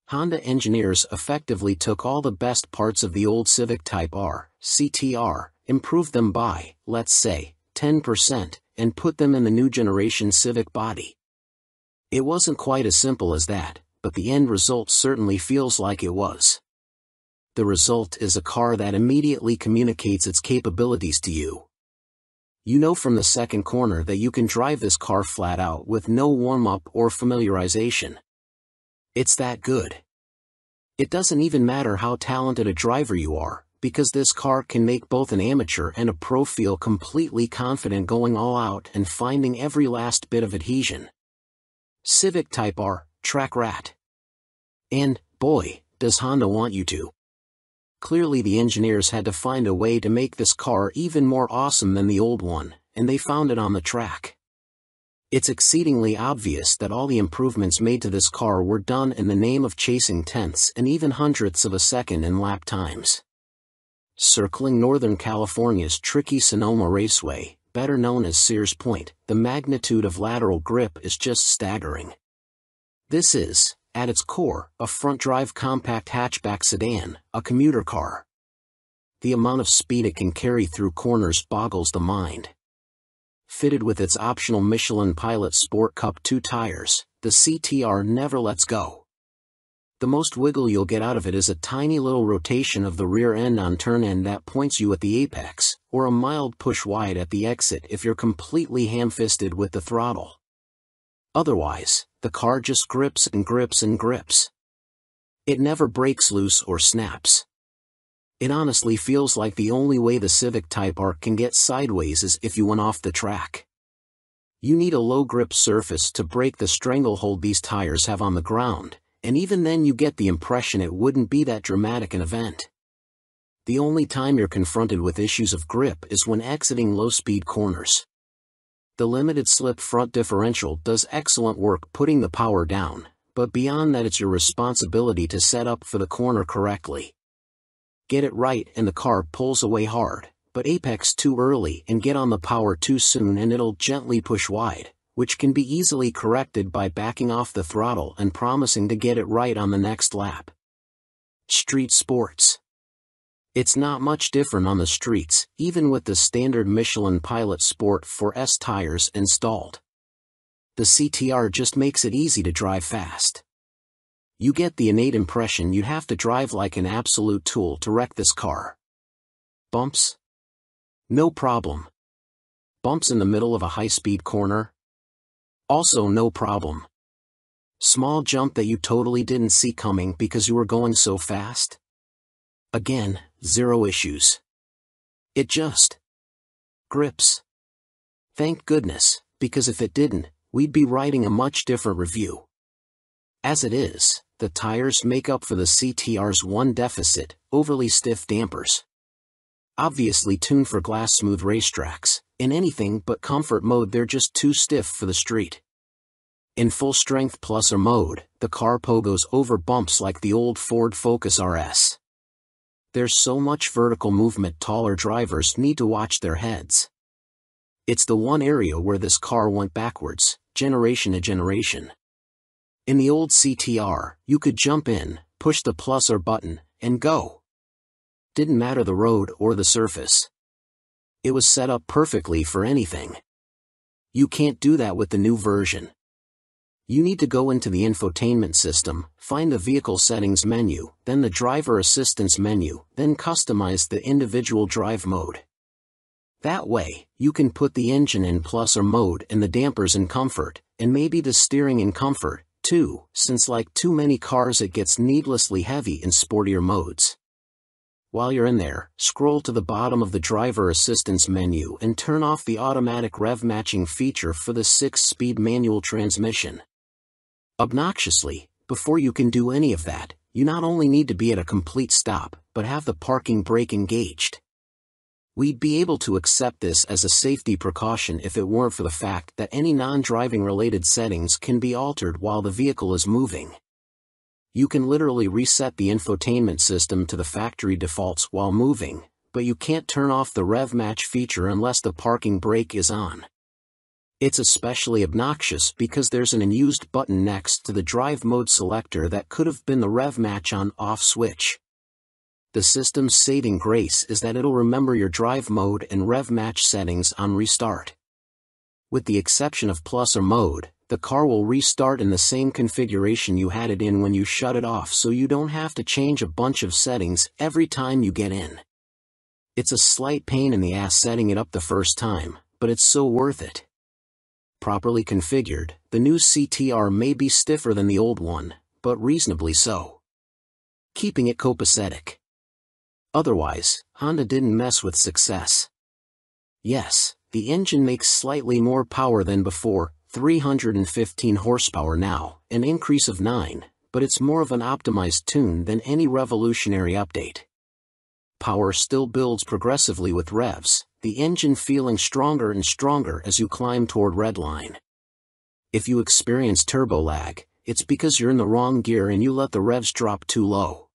Honda engineers effectively took all the best parts of the old Civic Type R, CTR, improved them by, let's say, 10%, and put them in the new generation Civic body. It wasn't quite as simple as that, but the end result certainly feels like it was. The result is a car that immediately communicates its capabilities to you. You know from the second corner that you can drive this car flat out with no warm-up or familiarization. It's that good. It doesn't even matter how talented a driver you are, because this car can make both an amateur and a pro feel completely confident going all out and finding every last bit of adhesion. Civic Type R, track rat. And, boy, does Honda want you to. Clearly the engineers had to find a way to make this car even more awesome than the old one, and they found it on the track. It's exceedingly obvious that all the improvements made to this car were done in the name of chasing tenths and even hundredths of a second in lap times. Circling Northern California's tricky Sonoma Raceway, better known as Sears Point, the magnitude of lateral grip is just staggering. This is, at its core, a front-drive compact hatchback sedan, a commuter car. The amount of speed it can carry through corners boggles the mind. Fitted with its optional Michelin Pilot Sport Cup 2 tires, the CTR never lets go. The most wiggle you'll get out of it is a tiny little rotation of the rear end on turn end that points you at the apex, or a mild push wide at the exit if you're completely ham-fisted with the throttle. Otherwise, the car just grips and grips and grips. It never breaks loose or snaps. It honestly feels like the only way the Civic Type R can get sideways is if you went off the track. You need a low grip surface to break the stranglehold these tires have on the ground, and even then you get the impression it wouldn't be that dramatic an event. The only time you're confronted with issues of grip is when exiting low-speed corners. The limited slip front differential does excellent work putting the power down, but beyond that it's your responsibility to set up for the corner correctly. Get it right and the car pulls away hard, but apex too early and get on the power too soon and it'll gently push wide, which can be easily corrected by backing off the throttle and promising to get it right on the next lap. Street sports. It's not much different on the streets, even with the standard Michelin Pilot Sport 4S tires installed. The CTR just makes it easy to drive fast. You get the innate impression you'd have to drive like an absolute tool to wreck this car. Bumps? No problem. Bumps in the middle of a high-speed corner? Also no problem. Small jump that you totally didn't see coming because you were going so fast? Again, zero issues. It just grips. Thank goodness, because if it didn't, we'd be writing a much different review. As it is, the tires make up for the CTR's one deficit, overly stiff dampers. Obviously tuned for glass-smooth racetracks, in anything but comfort mode they're just too stiff for the street. In full-strength plus or mode, the car pogos over bumps like the old Ford Focus RS. There's so much vertical movement taller drivers need to watch their heads. It's the one area where this car went backwards, generation to generation. In the old CTR, you could jump in, push the plus or button, and go. Didn't matter the road or the surface. It was set up perfectly for anything. You can't do that with the new version. You need to go into the infotainment system, find the vehicle settings menu, then the driver assistance menu, then customize the individual drive mode. That way, you can put the engine in plus or mode and the dampers in comfort, and maybe the steering in comfort, too, since like too many cars it gets needlessly heavy in sportier modes. While you're in there, scroll to the bottom of the driver assistance menu and turn off the automatic rev matching feature for the 6-speed manual transmission. Obnoxiously, before you can do any of that, you not only need to be at a complete stop, but have the parking brake engaged. We'd be able to accept this as a safety precaution if it weren't for the fact that any non-driving related settings can be altered while the vehicle is moving. You can literally reset the infotainment system to the factory defaults while moving, but you can't turn off the rev match feature unless the parking brake is on. It's especially obnoxious because there's an unused button next to the drive mode selector that could have been the rev match on/off switch. The system's saving grace is that it'll remember your drive mode and rev match settings on restart. With the exception of plus or mode, the car will restart in the same configuration you had it in when you shut it off, so you don't have to change a bunch of settings every time you get in. It's a slight pain in the ass setting it up the first time, but it's so worth it. Properly configured, the new CTR may be stiffer than the old one, but reasonably so. Keeping it copacetic. Otherwise, Honda didn't mess with success. Yes, the engine makes slightly more power than before, 315 horsepower now, an increase of 9, but it's more of an optimized tune than any revolutionary update. Power still builds progressively with revs, the engine feeling stronger and stronger as you climb toward redline. If you experience turbo lag, it's because you're in the wrong gear and you let the revs drop too low.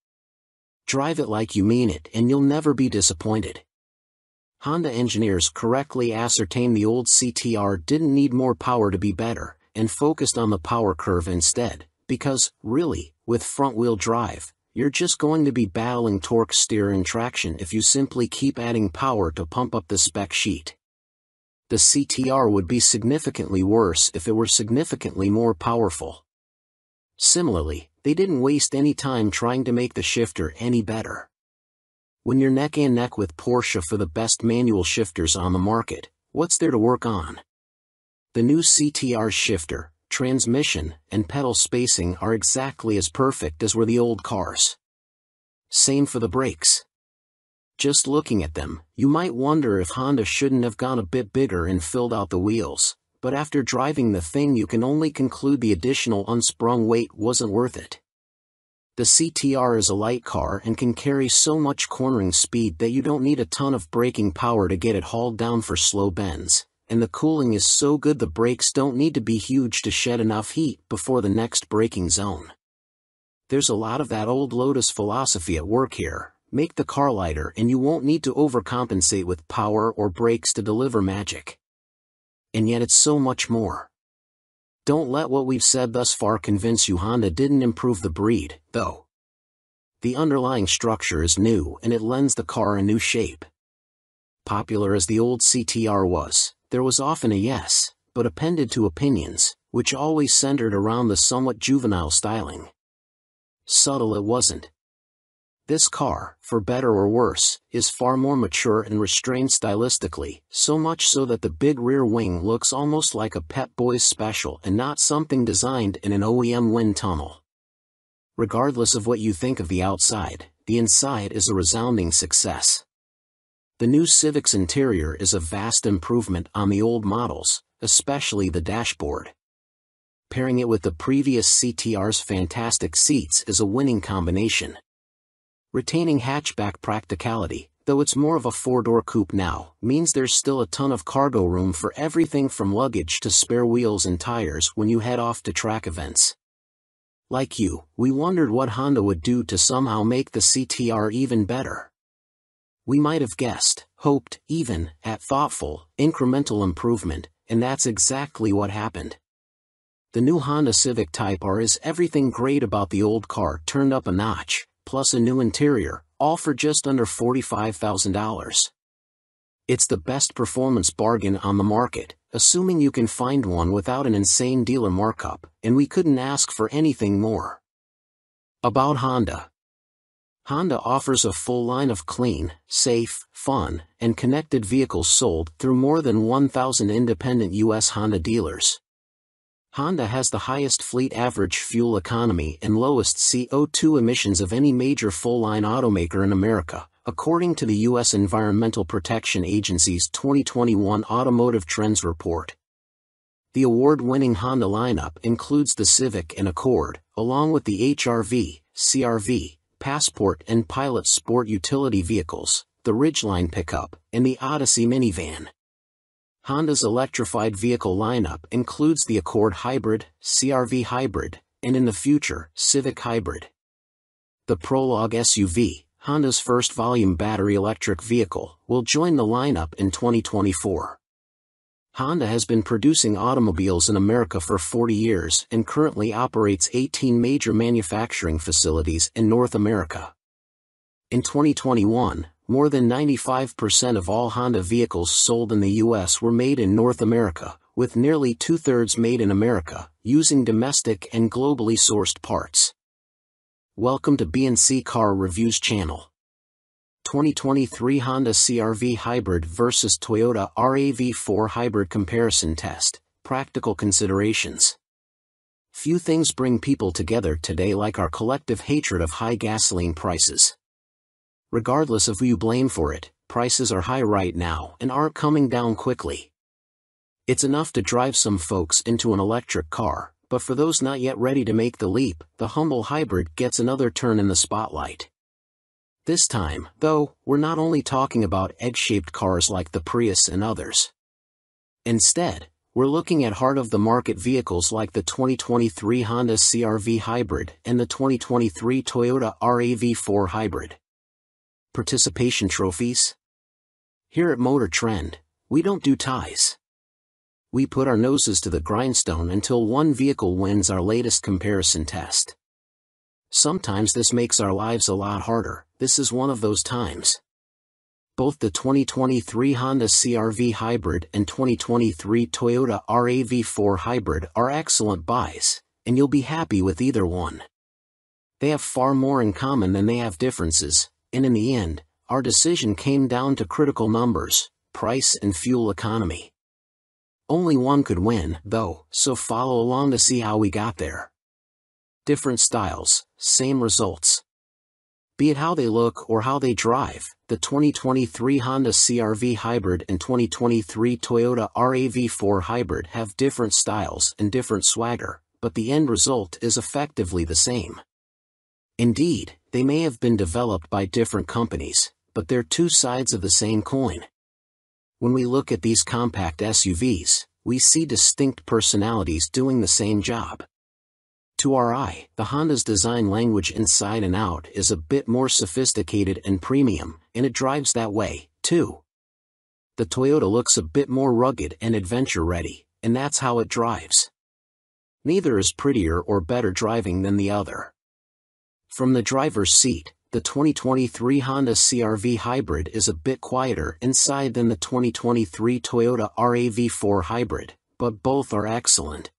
Drive it like you mean it and you'll never be disappointed. Honda engineers correctly ascertained the old CTR didn't need more power to be better, and focused on the power curve instead, because, really, with front-wheel drive, you're just going to be battling torque, steer and traction if you simply keep adding power to pump up the spec sheet. The CTR would be significantly worse if it were significantly more powerful. Similarly, they didn't waste any time trying to make the shifter any better. When you're neck and neck with Porsche for the best manual shifters on the market, what's there to work on? The new CTR's shifter, transmission, and pedal spacing are exactly as perfect as were the old cars. Same for the brakes. Just looking at them, you might wonder if Honda shouldn't have gone a bit bigger and filled out the wheels, but after driving the thing you can only conclude the additional unsprung weight wasn't worth it. The CTR is a light car and can carry so much cornering speed that you don't need a ton of braking power to get it hauled down for slow bends, and the cooling is so good the brakes don't need to be huge to shed enough heat before the next braking zone. There's a lot of that old Lotus philosophy at work here: make the car lighter and you won't need to overcompensate with power or brakes to deliver magic. And yet it's so much more. Don't let what we've said thus far convince you Honda didn't improve the breed, though. The underlying structure is new and it lends the car a new shape. Popular as the old CTR was, there was often a yes, but appended to opinions, which always centered around the somewhat juvenile styling. Subtle it wasn't. This car, for better or worse, is far more mature and restrained stylistically, so much so that the big rear wing looks almost like a Pep Boys special and not something designed in an OEM wind tunnel. Regardless of what you think of the outside, the inside is a resounding success. The new Civic's interior is a vast improvement on the old models, especially the dashboard. Pairing it with the previous CTR's fantastic seats is a winning combination. Retaining hatchback practicality, though it's more of a four-door coupe now, means there's still a ton of cargo room for everything from luggage to spare wheels and tires when you head off to track events. Like you, we wondered what Honda would do to somehow make the CTR even better. We might have guessed, hoped, even, at thoughtful, incremental improvement, and that's exactly what happened. The new Honda Civic Type R is everything great about the old car turned up a notch, plus a new interior, all for just under $45,000. It's the best performance bargain on the market, assuming you can find one without an insane dealer markup, and we couldn't ask for anything more. About Honda. Honda offers a full line of clean, safe, fun, and connected vehicles sold through more than 1,000 independent U.S. Honda dealers. Honda has the highest fleet average fuel economy and lowest CO2 emissions of any major full-line automaker in America, according to the U.S. Environmental Protection Agency's 2021 Automotive Trends Report. The award-winning Honda lineup includes the Civic and Accord, along with the HR-V, CR-V, Passport and Pilot sport utility vehicles, the Ridgeline pickup, and the Odyssey minivan. Honda's electrified vehicle lineup includes the Accord Hybrid, CR-V Hybrid, and in the future, Civic Hybrid. The Prologue SUV, Honda's first volume battery electric vehicle, will join the lineup in 2024. Honda has been producing automobiles in America for 40 years and currently operates 18 major manufacturing facilities in North America. In 2021, more than 95% of all Honda vehicles sold in the U.S. were made in North America, with nearly two-thirds made in America, using domestic and globally sourced parts. Welcome to B&C Car Reviews channel. 2023 Honda CR-V Hybrid vs Toyota RAV4 Hybrid Comparison Test, Practical Considerations. Few things bring people together today like our collective hatred of high gasoline prices. Regardless of who you blame for it, prices are high right now and aren't coming down quickly. It's enough to drive some folks into an electric car, but for those not yet ready to make the leap, the humble hybrid gets another turn in the spotlight. This time, though, we're not only talking about egg-shaped cars like the Prius and others. Instead, we're looking at heart-of-the-market vehicles like the 2023 Honda CR-V Hybrid and the 2023 Toyota RAV4 Hybrid. Participation trophies? Here at Motor Trend, we don't do ties. We put our noses to the grindstone until one vehicle wins our latest comparison test. Sometimes this makes our lives a lot harder. This is one of those times. Both the 2023 Honda CR-V Hybrid and 2023 Toyota RAV4 Hybrid are excellent buys, and you'll be happy with either one. They have far more in common than they have differences, and in the end, our decision came down to critical numbers, price and fuel economy. Only one could win, though, so follow along to see how we got there. Different styles, same results. Be it how they look or how they drive, the 2023 Honda CR-V Hybrid and 2023 Toyota RAV4 Hybrid have different styles and different swagger, but the end result is effectively the same. Indeed, they may have been developed by different companies, but they're two sides of the same coin. When we look at these compact SUVs, we see distinct personalities doing the same job. To our eye, the Honda's design language inside and out is a bit more sophisticated and premium, and it drives that way, too. The Toyota looks a bit more rugged and adventure-ready, and that's how it drives. Neither is prettier or better driving than the other. From the driver's seat, the 2023 Honda CR-V Hybrid is a bit quieter inside than the 2023 Toyota RAV4 Hybrid, but both are excellent.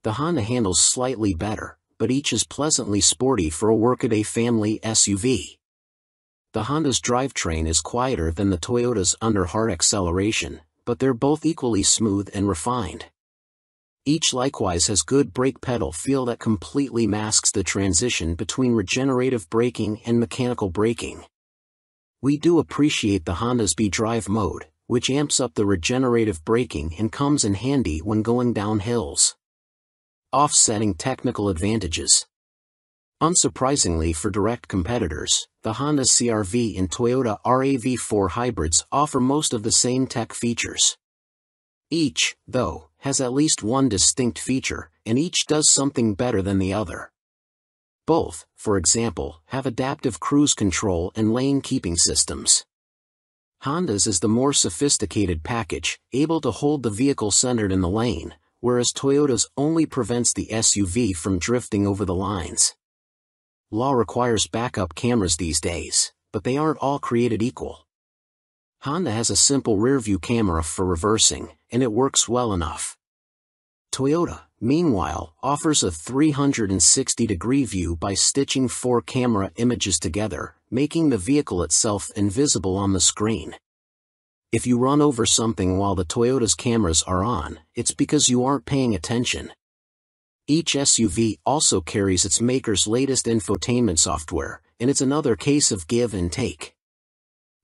The Honda handles slightly better, but each is pleasantly sporty for a workaday family SUV. The Honda's drivetrain is quieter than the Toyota's under hard acceleration, but they're both equally smooth and refined. Each likewise has good brake pedal feel that completely masks the transition between regenerative braking and mechanical braking. We do appreciate the Honda's B-Drive mode, which amps up the regenerative braking and comes in handy when going down hills. Offsetting technical advantages. Unsurprisingly for direct competitors, the Honda CR-V and Toyota RAV4 hybrids offer most of the same tech features. Each, though, has at least one distinct feature, and each does something better than the other. Both, for example, have adaptive cruise control and lane keeping systems. Honda's is the more sophisticated package, able to hold the vehicle centered in the lane, whereas Toyota's only prevents the SUV from drifting over the lines. Law requires backup cameras these days, but they aren't all created equal. Honda has a simple rear-view camera for reversing, and it works well enough. Toyota, meanwhile, offers a 360-degree view by stitching 4 camera images together, making the vehicle itself invisible on the screen. If you run over something while the Toyota's cameras are on, it's because you aren't paying attention. Each SUV also carries its maker's latest infotainment software, and it's another case of give and take.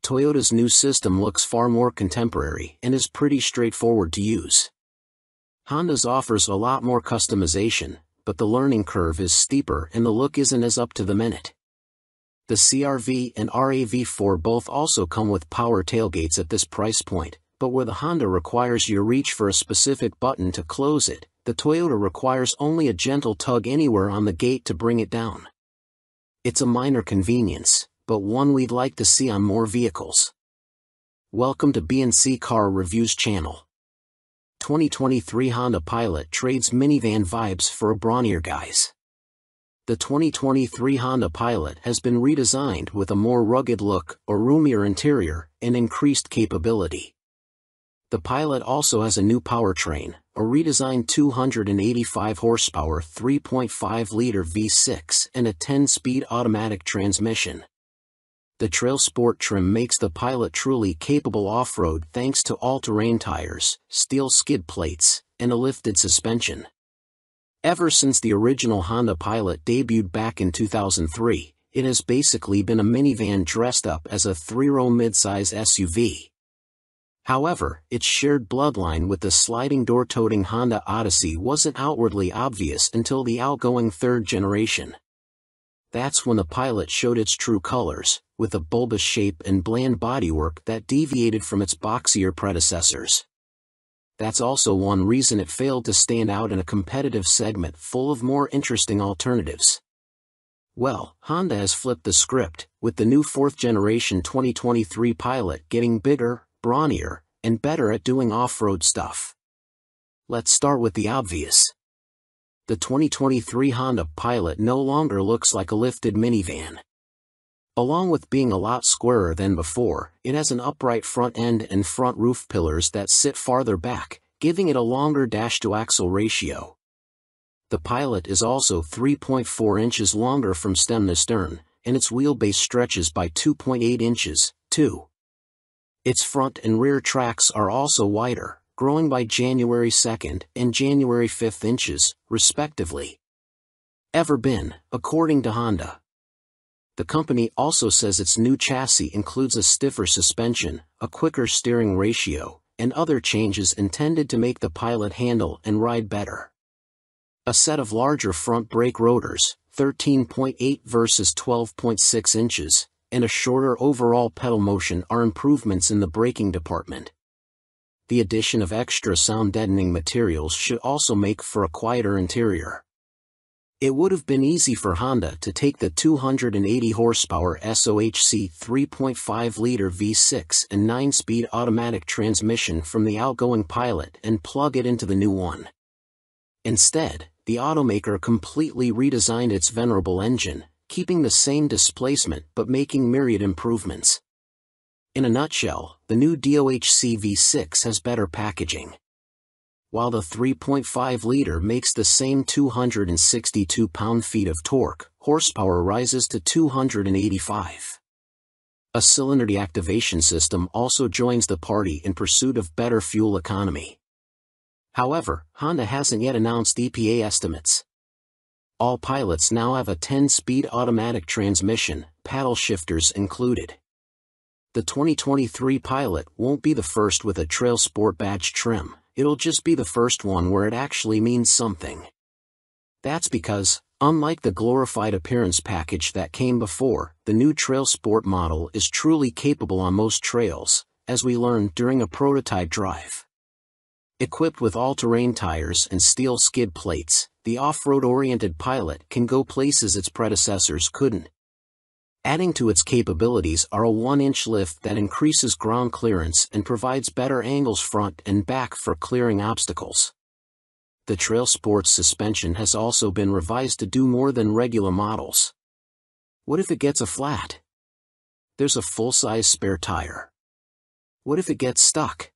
Toyota's new system looks far more contemporary and is pretty straightforward to use. Honda's offers a lot more customization, but the learning curve is steeper and the look isn't as up to the minute. The CR-V and RAV4 both also come with power tailgates at this price point, but where the Honda requires you to reach for a specific button to close it, the Toyota requires only a gentle tug anywhere on the gate to bring it down. It's a minor convenience, but one we'd like to see on more vehicles. Welcome to B&C Car Reviews channel. 2023 Honda Pilot trades minivan vibes for a brawnier guise. The 2023 Honda Pilot has been redesigned with a more rugged look, a roomier interior, and increased capability. The Pilot also has a new powertrain, a redesigned 285 horsepower 3.5-liter V6 and a 10-speed automatic transmission. The Trail Sport trim makes the Pilot truly capable off-road thanks to all-terrain tires, steel skid plates, and a lifted suspension. Ever since the original Honda Pilot debuted back in 2003, it has basically been a minivan dressed up as a 3-row midsize SUV. However, its shared bloodline with the sliding door-toting Honda Odyssey wasn't outwardly obvious until the outgoing third generation. That's when the Pilot showed its true colors, with a bulbous shape and bland bodywork that deviated from its boxier predecessors. That's also one reason it failed to stand out in a competitive segment full of more interesting alternatives. Well, Honda has flipped the script, with the new 4th generation 2023 Pilot getting bigger, brawnier, and better at doing off-road stuff. Let's start with the obvious. The 2023 Honda Pilot no longer looks like a lifted minivan. Along with being a lot squarer than before, it has an upright front end and front roof pillars that sit farther back, giving it a longer dash-to-axle ratio. The Pilot is also 3.4 inches longer from stem to stern, and its wheelbase stretches by 2.8 inches, too. Its front and rear tracks are also wider, growing by January 2nd and January 5th inches, respectively. Ever been, according to Honda. The company also says its new chassis includes a stiffer suspension, a quicker steering ratio, and other changes intended to make the Pilot handle and ride better. A set of larger front brake rotors, 13.8 versus 12.6 inches, and a shorter overall pedal motion are improvements in the braking department. The addition of extra sound-deadening materials should also make for a quieter interior. It would have been easy for Honda to take the 280 horsepower SOHC 3.5-liter V6 and 9-speed automatic transmission from the outgoing Pilot and plug it into the new one. Instead, the automaker completely redesigned its venerable engine, keeping the same displacement but making myriad improvements. In a nutshell, the new DOHC V6 has better packaging. While the 3.5-liter makes the same 262 pound-feet of torque, horsepower rises to 285. A cylinder deactivation system also joins the party in pursuit of better fuel economy. However, Honda hasn't yet announced EPA estimates. All Pilots now have a 10-speed automatic transmission, paddle shifters included. The 2023 Pilot won't be the first with a Trail Sport badge trim, it'll just be the first one where it actually means something. That's because, unlike the glorified appearance package that came before, the new Trail Sport model is truly capable on most trails, as we learned during a prototype drive. Equipped with all-terrain tires and steel skid plates, the off-road-oriented Pilot can go places its predecessors couldn't. Adding to its capabilities are a 1-inch lift that increases ground clearance and provides better angles front and back for clearing obstacles. The Trail Sport's suspension has also been revised to do more than regular models. What if it gets a flat? There's a full-size spare tire. What if it gets stuck?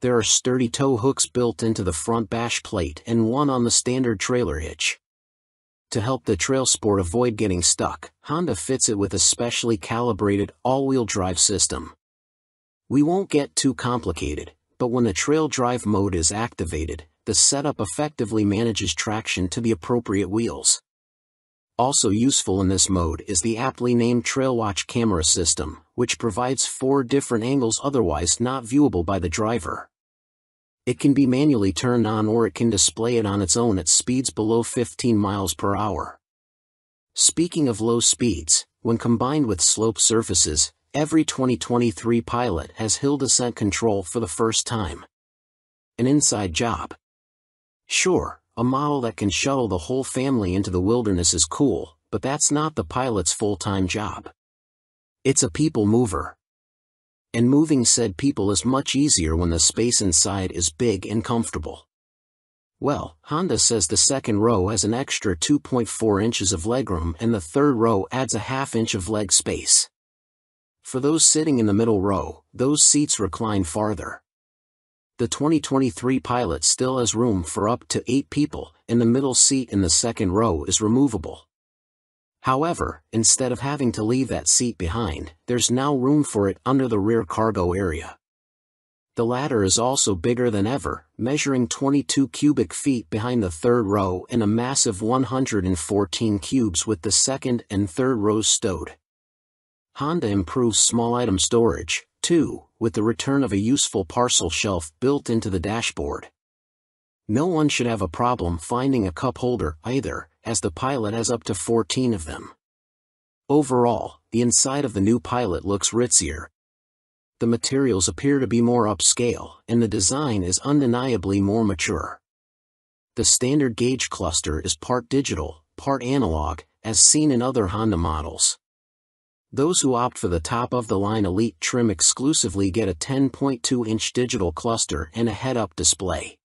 There are sturdy tow hooks built into the front bash plate and one on the standard trailer hitch. To help the Trail Sport avoid getting stuck, Honda fits it with a specially calibrated all-wheel drive system. We won't get too complicated, but when the Trail Drive mode is activated, the setup effectively manages traction to the appropriate wheels. Also useful in this mode is the aptly named TrailWatch camera system, which provides 4 different angles otherwise not viewable by the driver. It can be manually turned on or it can display it on its own at speeds below 15 miles per hour. Speaking of low speeds, when combined with slope surfaces, every 2023 Pilot has hill descent control for the first time. An inside job. Sure, a model that can shuttle the whole family into the wilderness is cool, but that's not the Pilot's full-time job. It's a people mover. And moving said people is much easier when the space inside is big and comfortable. Well, Honda says the second row has an extra 2.4 inches of legroom and the third row adds a ½ inch of leg space. For those sitting in the middle row, those seats recline farther. The 2023 Pilot still has room for up to 8 people, and the middle seat in the second row is removable. However, instead of having to leave that seat behind, there's now room for it under the rear cargo area. The latter is also bigger than ever, measuring 22 cubic feet behind the third row and a massive 114 cubes with the second and third rows stowed. Honda improves small item storage, too, with the return of a useful parcel shelf built into the dashboard. No one should have a problem finding a cup holder either, as the Pilot has up to 14 of them. Overall, the inside of the new Pilot looks ritzier. The materials appear to be more upscale, and the design is undeniably more mature. The standard gauge cluster is part digital, part analog, as seen in other Honda models. Those who opt for the top-of-the-line Elite trim exclusively get a 10.2-inch digital cluster and a head-up display.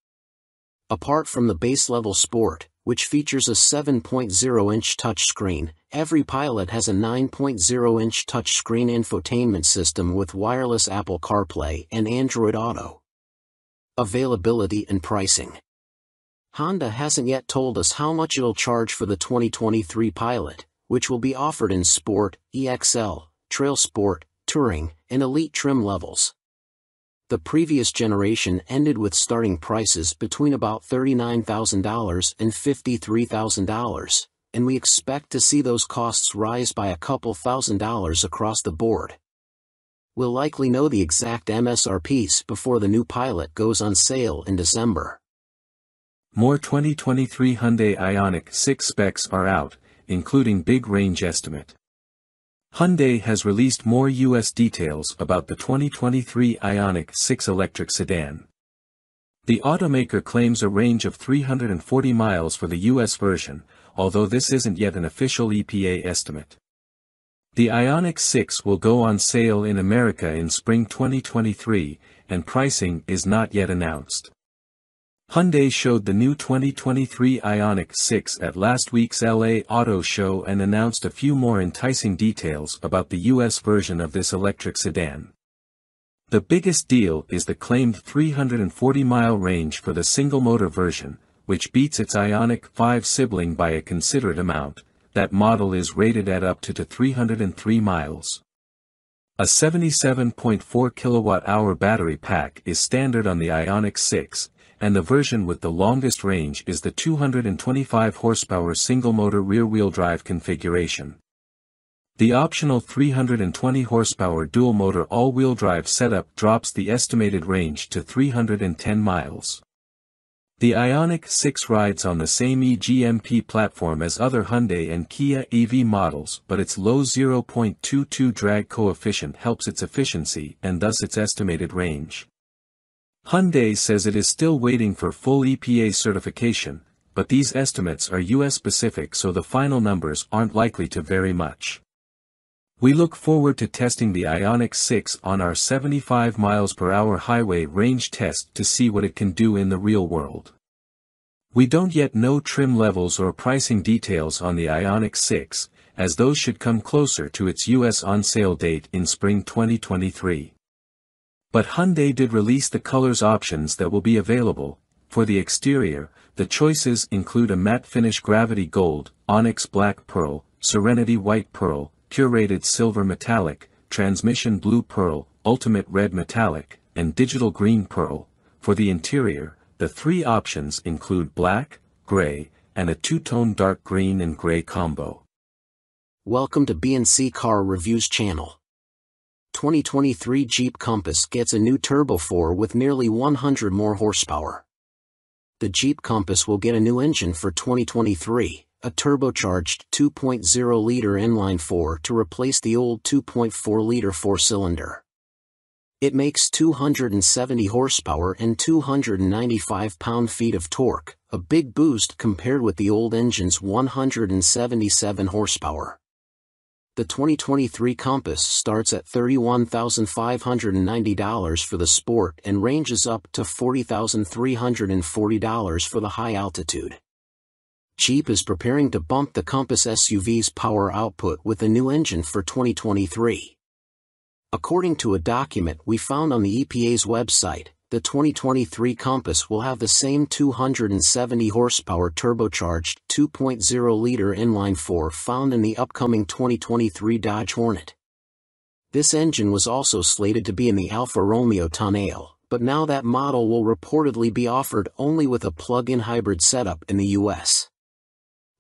Apart from the base-level Sport, which features a 7.0-inch touchscreen, every Pilot has a 9.0-inch touchscreen infotainment system with wireless Apple CarPlay and Android Auto. Availability and pricing. Honda hasn't yet told us how much it'll charge for the 2023 Pilot, which will be offered in Sport, EXL, Trail Sport, Touring, and Elite trim levels. The previous generation ended with starting prices between about $39,000 and $53,000, and we expect to see those costs rise by a couple $1,000s across the board. We'll likely know the exact MSRPs before the new Pilot goes on sale in December. More 2023 Hyundai Ioniq 6 specs are out, including big range estimate. Hyundai has released more U.S. details about the 2023 Ioniq 6 electric sedan. The automaker claims a range of 340 miles for the U.S. version, although this isn't yet an official EPA estimate. The Ioniq 6 will go on sale in America in spring 2023, and pricing is not yet announced. Hyundai showed the new 2023 Ioniq 6 at last week's LA Auto Show and announced a few more enticing details about the US version of this electric sedan. The biggest deal is the claimed 340-mile range for the single-motor version, which beats its Ioniq 5 sibling by a considerate amount. That model is rated at up to 303 miles. A 77.4 kilowatt-hour battery pack is standard on the Ioniq 6, and the version with the longest range is the 225 horsepower single-motor rear-wheel drive configuration. The optional 320 horsepower dual-motor all-wheel drive setup drops the estimated range to 310 miles. The Ioniq 6 rides on the same eGMP platform as other Hyundai and Kia EV models, but its low 0.22 drag coefficient helps its efficiency and thus its estimated range. Hyundai says it is still waiting for full EPA certification, but these estimates are US-specific, so the final numbers aren't likely to vary much. We look forward to testing the Ioniq 6 on our 75 miles per hour highway range test to see what it can do in the real world. We don't yet know trim levels or pricing details on the Ioniq 6, as those should come closer to its US on-sale date in spring 2023. But Hyundai did release the colors options that will be available. For the exterior, the choices include a matte finish gravity gold, onyx black pearl, serenity white pearl, curated silver metallic, transmission blue pearl, ultimate red metallic, and digital green pearl. For the interior, the three options include black, gray, and a two-tone dark green and gray combo. Welcome to B&C Car Reviews channel. 2023 Jeep Compass gets a new Turbo 4 with nearly 100 more horsepower. The Jeep Compass will get a new engine for 2023, a turbocharged 2.0-liter inline-4 to replace the old 2.4-liter four-cylinder. It makes 270 horsepower and 295 pound-feet of torque, a big boost compared with the old engine's 177 horsepower. The 2023 Compass starts at $31,590 for the Sport and ranges up to $40,340 for the high altitude. Jeep is preparing to bump the Compass SUV's power output with a new engine for 2023. According to a document we found on the EPA's website, the 2023 Compass will have the same 270 horsepower turbocharged 2.0-liter inline-4 found in the upcoming 2023 Dodge Hornet. This engine was also slated to be in the Alfa Romeo Tonale, but now that model will reportedly be offered only with a plug-in hybrid setup in the US.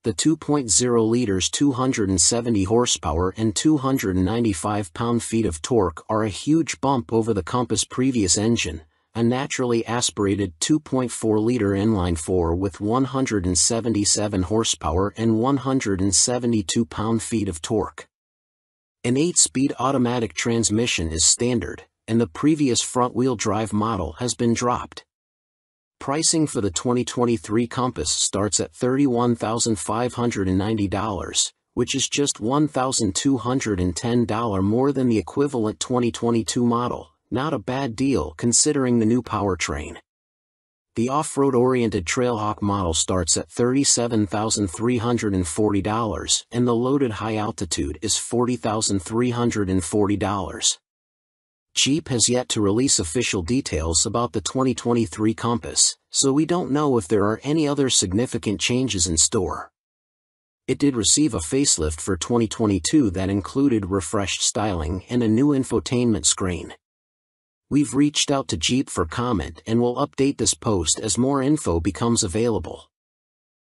The 2.0-liter's 270 horsepower and 295 pound-feet of torque are a huge bump over the Compass' previous engine, a naturally aspirated 2.4-liter inline-4 with 177 horsepower and 172 pound-feet of torque. An 8-speed automatic transmission is standard, and the previous front-wheel drive model has been dropped. Pricing for the 2023 Compass starts at $31,590, which is just $1,210 more than the equivalent 2022 model. Not a bad deal considering the new powertrain. The off-road oriented Trailhawk model starts at $37,340 and the loaded high altitude is $40,340. Jeep has yet to release official details about the 2023 Compass, so we don't know if there are any other significant changes in store. It did receive a facelift for 2022 that included refreshed styling and a new infotainment screen. We've reached out to Jeep for comment and will update this post as more info becomes available.